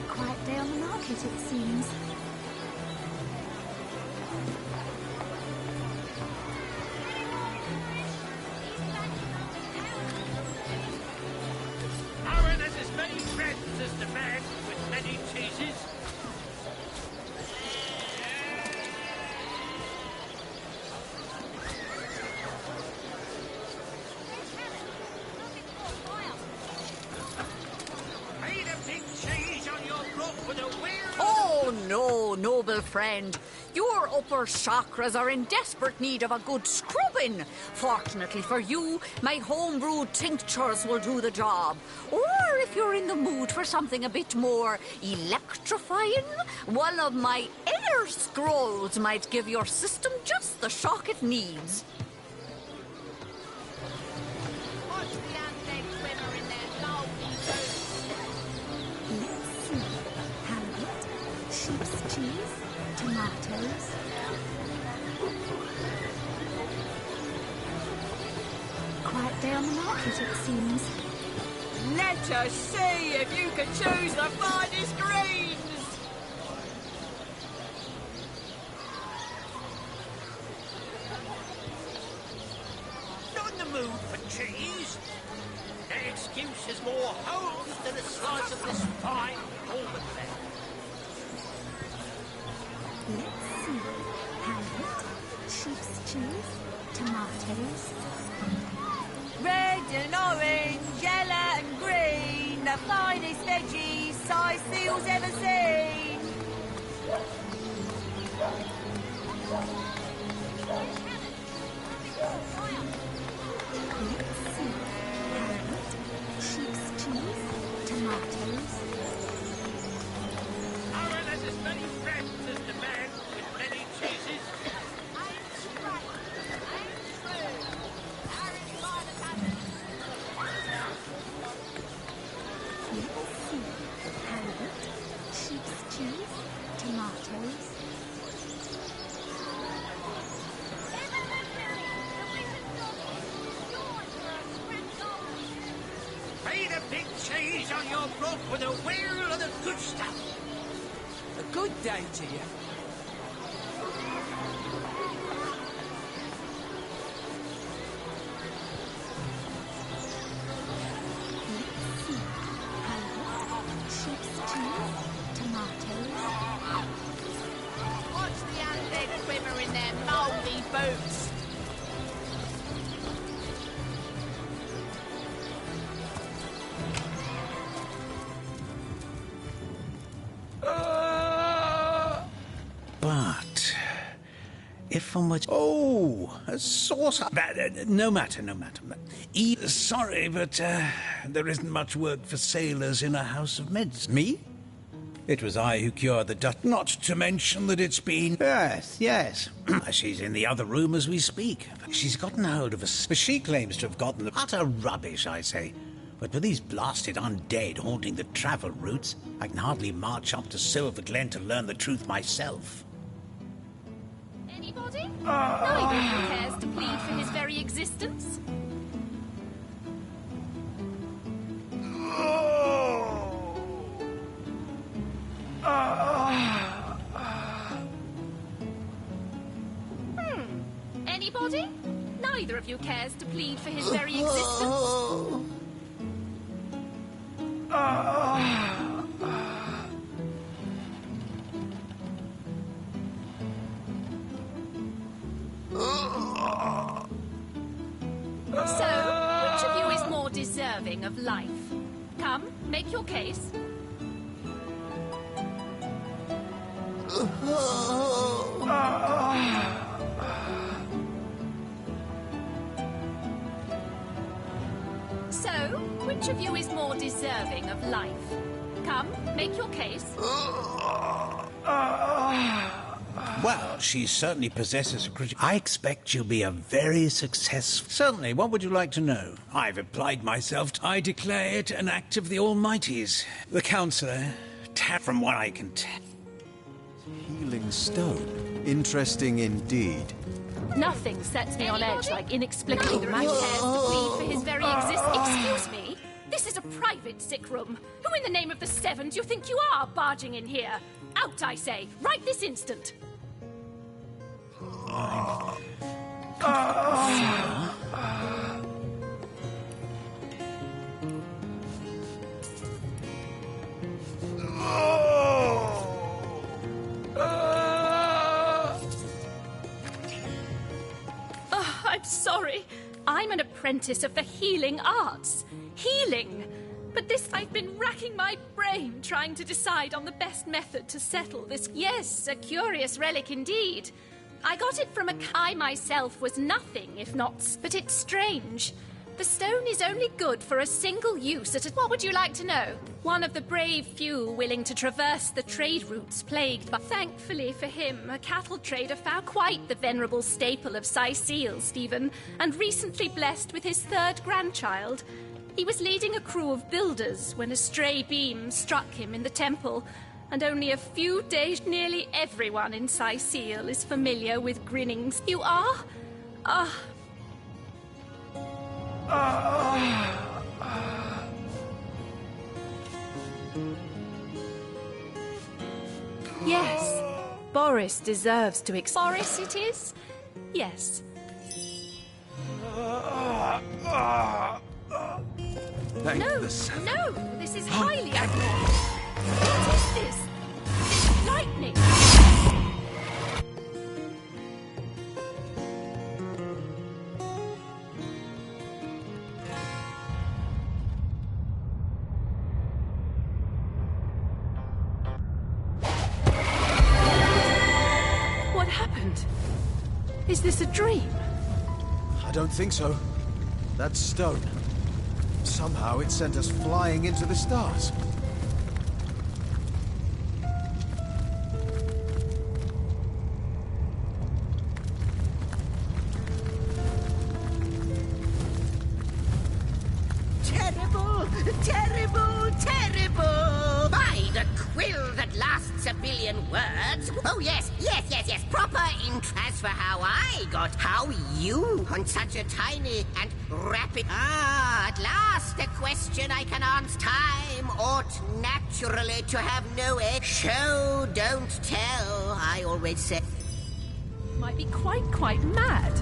Quiet day on the market, it seems. Aaron has as many friends as the man with many cheeses. Made a big cheese on your brook with a wheel. Oh no, noble friend. Your upper chakras are in desperate need of a good scrubbing. Fortunately for you, my homebrewed tinctures will do the job. Or if you're in the mood for something a bit more electrifying, one of my air scrolls might give your system just the shock it needs. What's the undead swimmer in their golden boots? Let's see. Halibut, sheep's cheese, tomatoes. Quiet day on the market, it seems. Let us see if you can choose the finest greens. Not in the mood for cheese. That excuse is more holes than a slice of this fine Norman fat. Let's see. Halibut, sheep's cheese, tomatoes. Red and orange, yellow and green, the finest veggies size seals ever seen. Let's see. Halibut, sheep's cheese, tomatoes. Aaron has as many friends as the man with many cheeses. Let's see. Halibut, sheep's cheese, tomatoes. Made a big cheese on your brook with a wheel of the good stuff. A good day to you. Let's see. Halibut, sheep's cheese, tomatoes. Watch the undead swimmer in their mouldy boots. But if from which... Oh, a saucer. No matter. Sorry, but there isn't much work for sailors in a house of medicine. Me? It was I who cured the Dutch. Not to mention that it's been... Yes. She's in the other room as we speak. She's gotten hold of us. She claims to have gotten the utter rubbish, I say. But with these blasted undead haunting the travel routes, I can hardly march up to Silver Glen to learn the truth myself. Anybody? Neither of you cares to plead for his very existence? Anybody? Neither of you cares to plead for his very existence? So, which of you is more deserving of life? Come, make your case. So, which of you is more deserving of life? Come, make your case. Well, she certainly possesses a critical... I expect she'll be a very successful... Certainly, what would you like to know? I've applied myself to... I declare it an act of the Almighty's. The counsellor, from what I can tell... Healing stone. Interesting indeed. Nothing sets me on edge like inexplicable man cares to plead for his very existence. Excuse me? This is a private sick room. Who in the name of the Seven do you think you are, barging in here? Out, I say, right this instant. I'm sorry. I'm an apprentice of the healing arts. Healing! But this, I've been racking my brain trying to decide on the best method to settle this. Yes, a curious relic indeed. I got it from I myself was nothing if not... But it's strange. The stone is only good for a single use at a... What would you like to know? One of the brave few willing to traverse the trade routes plagued by... Thankfully for him, a cattle trader found quite the venerable staple of Sicile, Stephen, and recently blessed with his third grandchild. He was leading a crew of builders when a stray beam struck him in the temple, and only a few days... Nearly everyone in Sicile is familiar with grinnings. You are? Yes, Boris deserves to Boris it is? Yes. No, this is highly abnormal. What is this? This lightning! What happened? Is this a dream? I don't think so. That stone. Somehow it sent us flying into the stars. Terrible, terrible, terrible! By the quill that lasts a billion words. Oh, yes. Proper interest for how I got, how you, on such a tiny and rapid... at last a question I can answer. Time ought naturally to have no edge. Show, don't tell, I always say. Might be quite mad.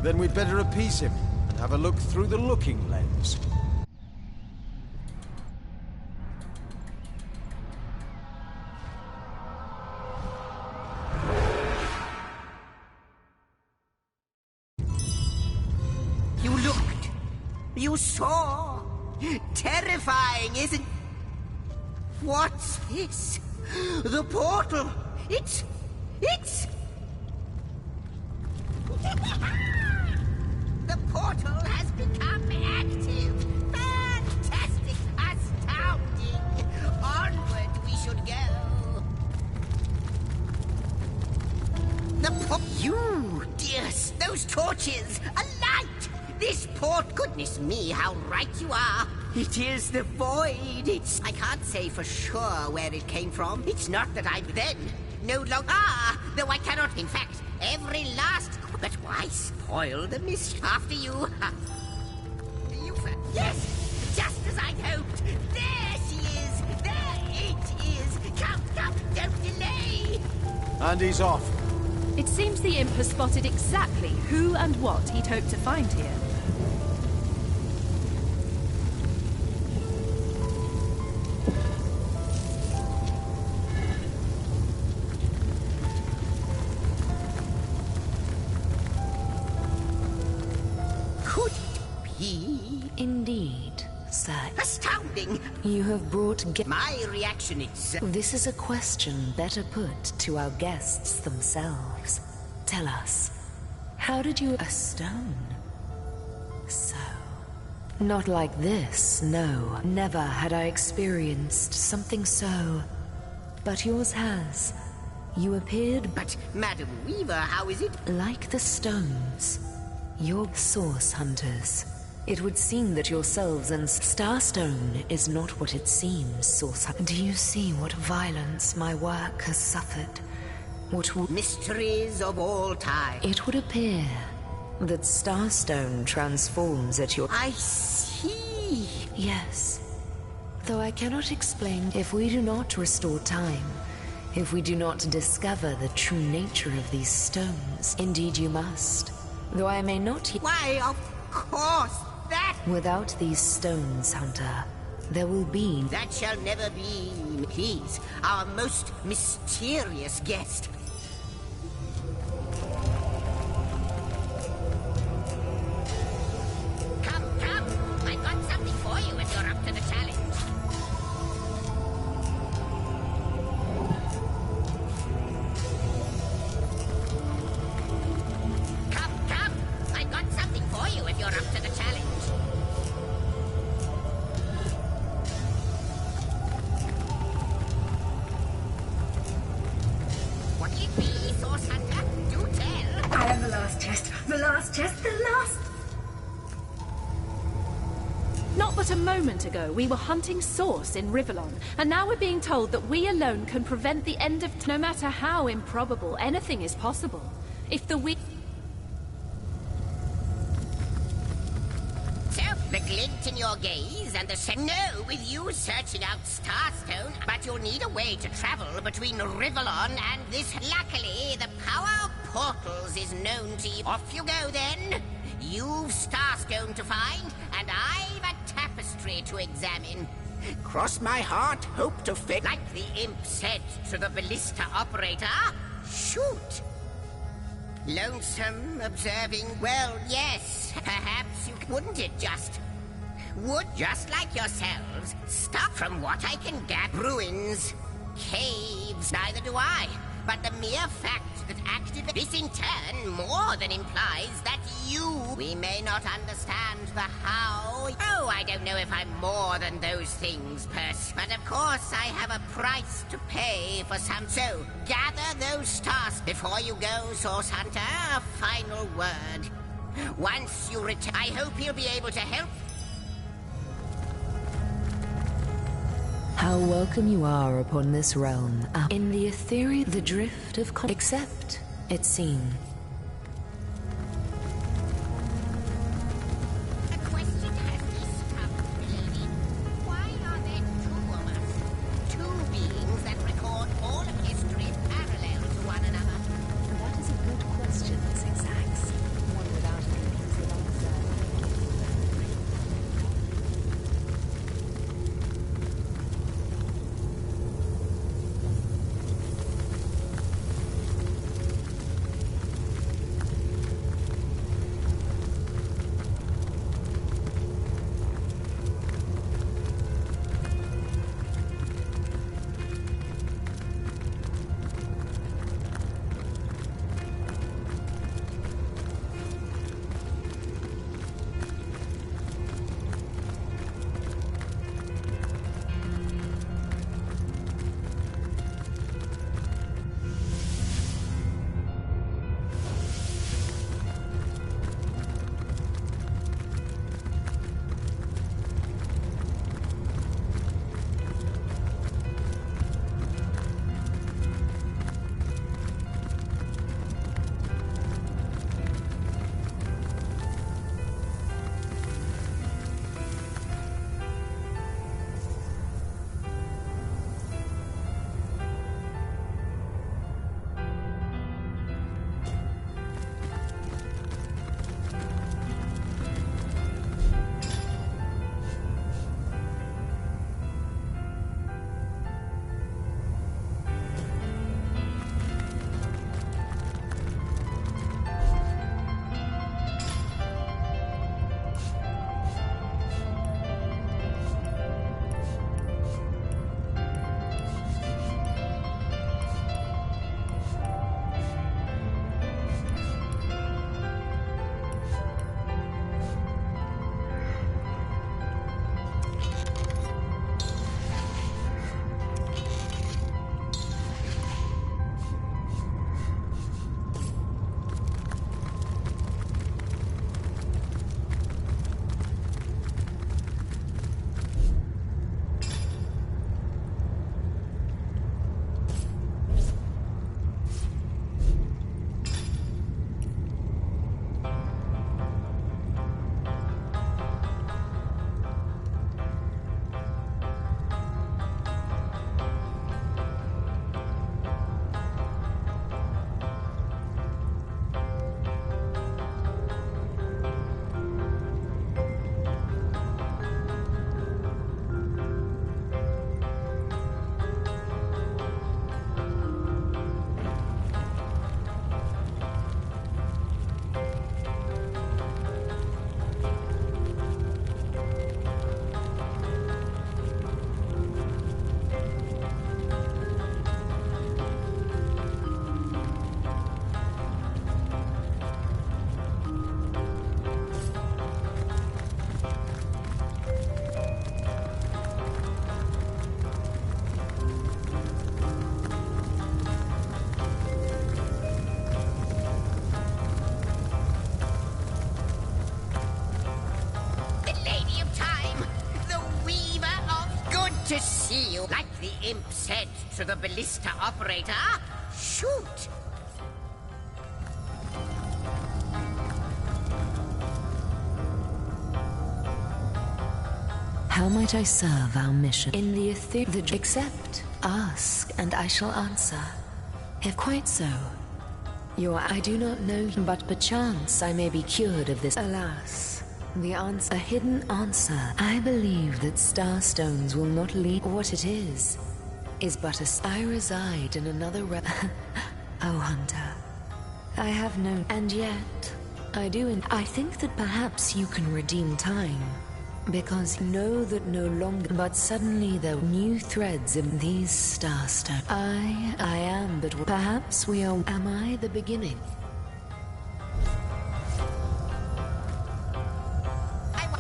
Then we'd better appease him and have a look through the looking lens. You saw? Terrifying, isn't... What's this? The portal! It's You, dears, those torches! A light! This port... Goodness me, how right you are! It is the void. I can't say for sure where it came from. It's not that I'm then no longer... though I cannot... In fact, every last... But why spoil the mist after you? Yes! Just as I'd hoped! There she is! There it is! Come, don't delay! And he's off. It seems the imp has spotted exactly who and what he'd hoped to find here. Could it be? Indeed, sir. Astounding! You have brought... My reaction is... This is a question better put to our guests themselves. Tell us, how did you... A stone? So... Not like this, no. Never had I experienced something so... But yours has. You appeared... But, Madam Weaver, how is it? Like the stones. You're source hunters. It would seem that yourselves and Starstone is not what it seems, source hunter. Do you see what violence my work has suffered? What mysteries of all time. It would appear that Starstone transforms at your... I see. Yes. Though I cannot explain if we do not restore time, if we do not discover the true nature of these stones. Indeed you must. Though I may not... Why, of course, that... Without these stones, Hunter, there will be... That shall never be. Please, our most mysterious guest. Come, I've got something for you if you're up to the challenge. I've got something for you if you're up to the challenge. What will it be, Source Hunter? Do tell. I am the last chest. The last chest. The last... Not but a moment ago, we were hunting Source in Rivellon, and now we're being told that we alone can prevent the end of... No matter how improbable, anything is possible. If the The glint in your gaze and the no, with you searching out Starstone, but you'll need a way to travel between Rivellon and this. Luckily, the power of portals is known to you. Off you go then. You've Starstone to find, and I've a tapestry to examine. Cross my heart, hope to fit. Like the imp said to the ballista operator, shoot. Lonesome, observing, well, yes, perhaps you wouldn't it just? Would, just like yourselves, stuck from what I can gather. Ruins, caves, neither do I. But the mere fact that activate this in turn more than implies that we may not understand the how. Oh, I don't know if I'm more than those things, but of course I have a price to pay for some. So, gather those stars before you go, Source Hunter. A final word. Once you return, I hope you'll be able to help. How welcome you are upon this realm. In the ethereal, the drift of except, it seems. A question has this troubled me, lady. Why are there two of us? Two beings that record all of history parallel to one another. That is a good question, Zigzags. One without an easy answer. see you. Like the imp said to the ballista operator, shoot! How might I serve our mission? In the accept, ask, and I shall answer. If quite so. I do not know, but perchance I may be cured of this. Alas, the answer, a hidden answer. I believe that starstones will not lead. What it is but I reside in another Oh, Hunter, I have no, and yet, I do, and I think that perhaps you can redeem time. Because know that no longer, but suddenly there are new threads in these starstones. I am, but perhaps we are. Am I the beginning?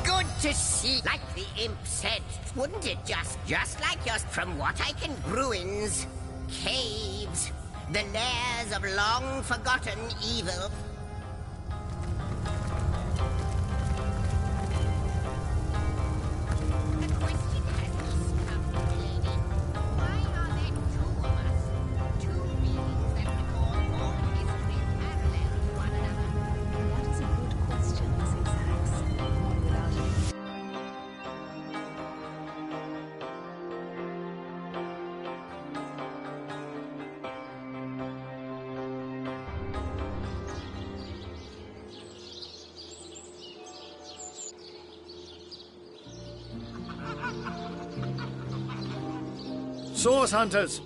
Good to see, like the imp said. Wouldn't it just like yours? From what I can, ruins, caves, the lairs of long-forgotten evil. Source Hunters,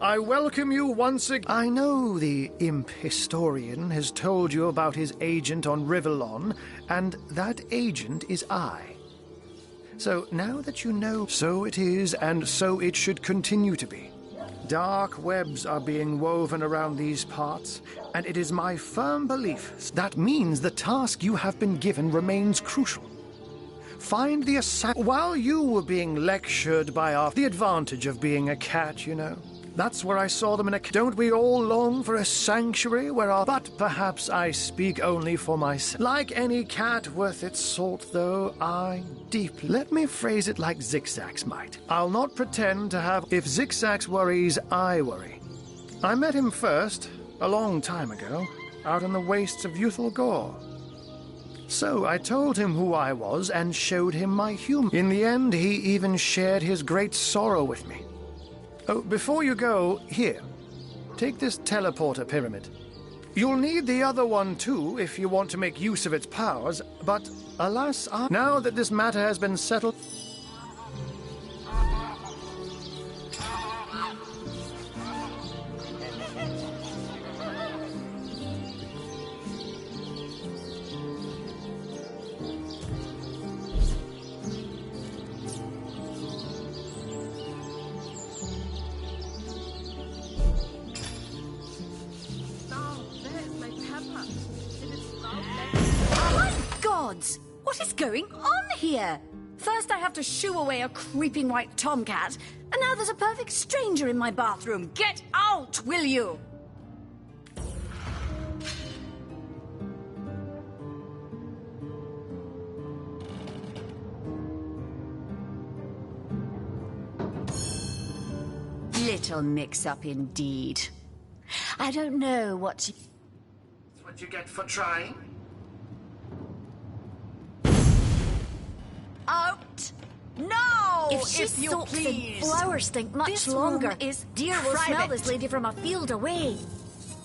I welcome you once again. I know the imp historian has told you about his agent on Rivellon, and that agent is I. So now that you know, so it is, and so it should continue to be. Dark webs are being woven around these parts, and it is my firm belief that means the task you have been given remains crucial. Find the assassin. While you were being lectured by the advantage of being a cat, you know. That's where I saw them in a... Don't we all long for a sanctuary where our... But perhaps I speak only for myself. Like any cat worth its salt, though, I deeply... Let me phrase it like Zigzags might. I'll not pretend to have... If Zigzags worries, I worry. I met him first, a long time ago, out in the wastes of Youthful Gore. So I told him who I was and showed him my humor. In the end, he even shared his great sorrow with me. Oh, before you go, here, take this teleporter pyramid. You'll need the other one too if you want to make use of its powers, but alas, now that this matter has been settled... What is going on here? First I have to shoo away a creeping white tomcat, and now there's a perfect stranger in my bathroom. Get out, will you? Little mix-up indeed. I don't know what... That's what you get for trying? Out! No! If she you soaks in please. flower stink much This longer, room is deer will smell private. this lady from a field away.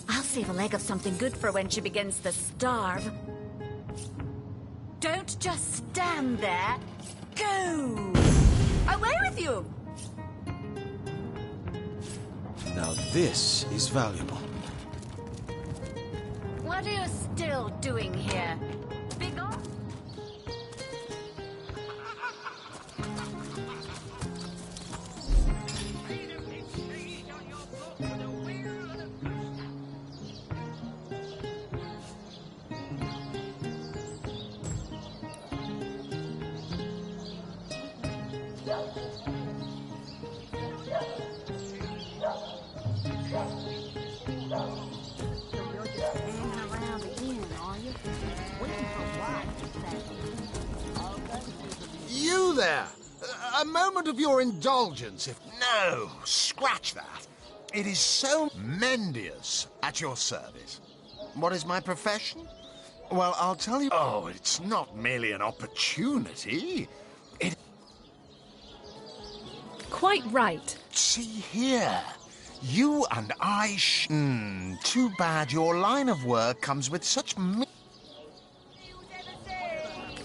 I'll save a leg of something good for when she begins to starve. Don't just stand there. Go! Away with you! Now this is valuable. What are you still doing here? Big off? You there! A moment of your indulgence, if... No, scratch that. It is so Mendius at your service. What is my profession? Well, I'll tell you... Oh, it's not merely an opportunity. It... Quite right. See here. You and I too bad your line of work comes with such...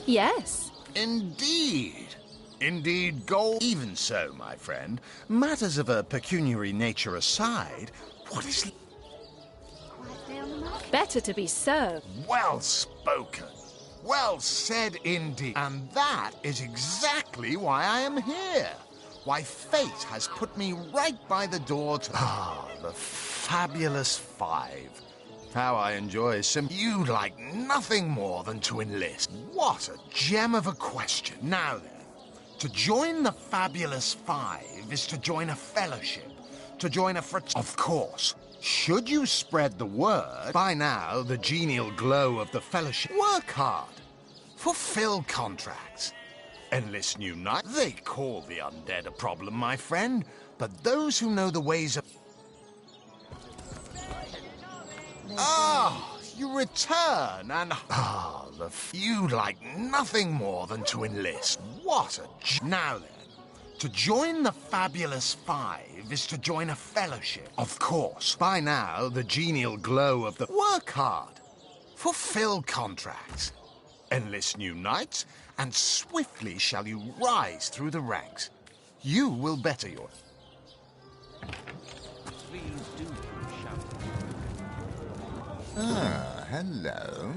Yes. Indeed. Indeed, gold. Even so, my friend, matters of a pecuniary nature aside, what is... Better to be served. Well spoken. Well said indeed. And that is exactly why I am here. Why fate has put me right by the door to... Ah, the fabulous 5. How I enjoy You'd like nothing more than to enlist. What a gem of a question. Now then, to join the fabulous 5 is to join a fellowship, to join a Of course, should you spread the word, by now the genial glow of the fellowship. Work hard. Fulfill contracts. Enlist new knights. They call the undead a problem, my friend, but those who know the ways of... Ah, you return and... Ah, you'd like nothing more than to enlist. What a... Now then, to join the fabulous 5 is to join a fellowship. Of course, by now, the genial glow of the... Work hard. Fulfill contracts. Enlist new knights, and swiftly shall you rise through the ranks. You will better your... Please do shout. Ah, hello.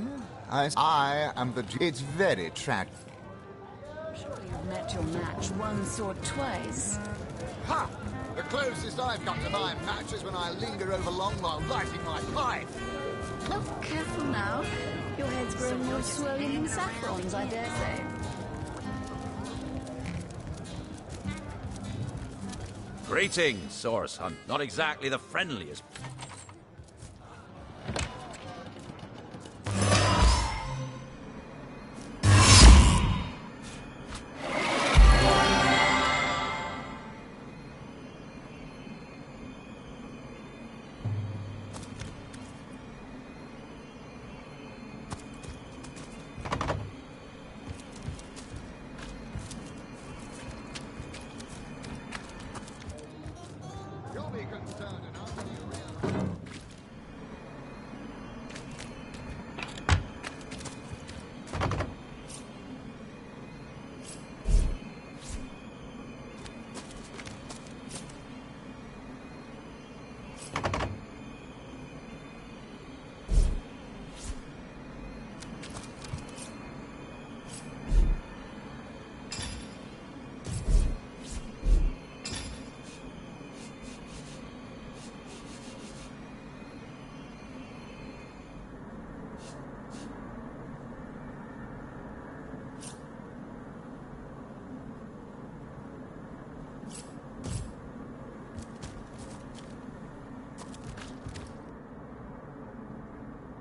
I am the... It's very tragic. Surely you've met your match once or twice. Ha! The closest I've come to my match is when I linger over long while lighting my pipe. Oh, careful now. Your head's growing more swollen than saffrons, I dare say. Greetings, Source Hunt. Not exactly the friendliest.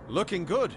Looking good.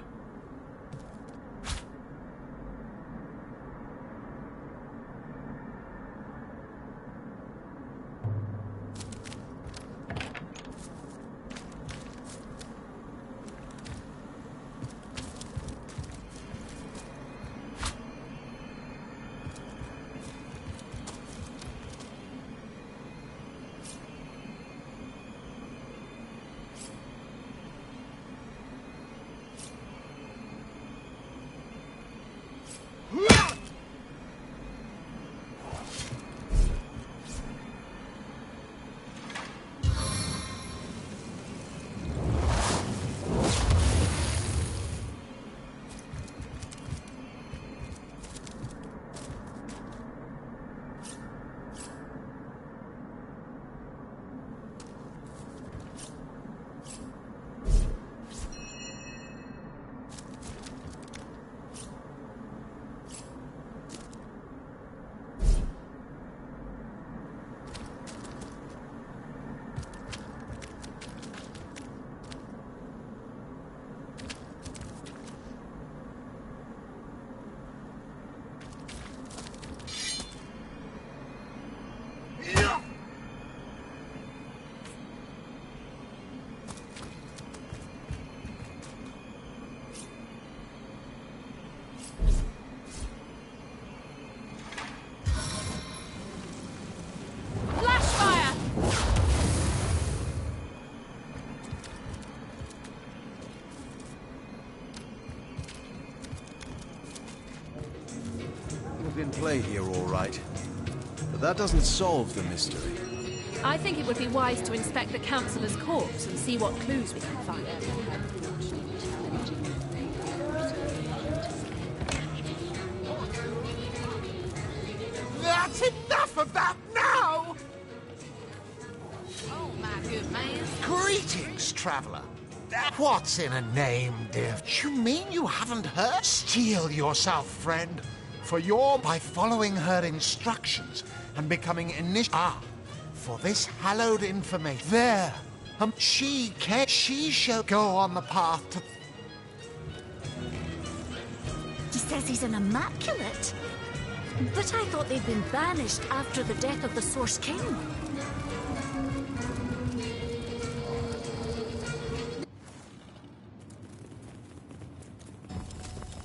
in play here, all right. But that doesn't solve the mystery. I think it would be wise to inspect the Councillor's corpse and see what clues we can find. That's enough of that now! Oh, my good man. Greetings, traveller. What's in a name, dear? You mean you haven't heard? Steel yourself, friend. For you're by following her instructions and becoming for this hallowed information. There. She shall go on the path to... He says he's an immaculate. But I thought they'd been banished after the death of the Source King.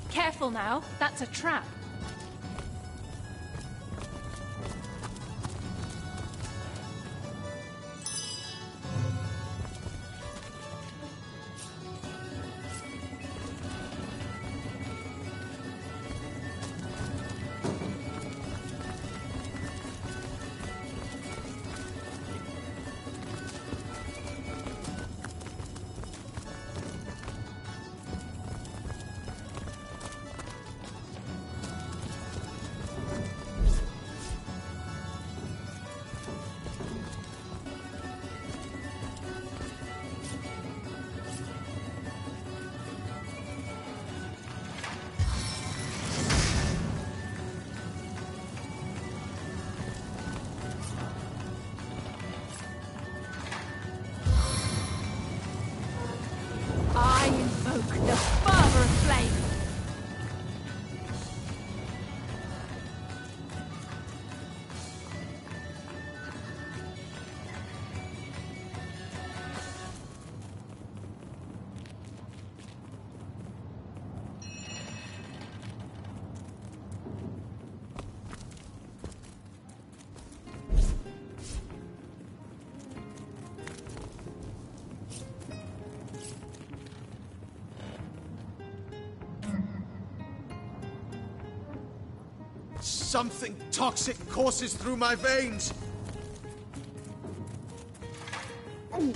Careful now, that's a trap. I invoke the Father of Flame! Something toxic courses through my veins. Ooh.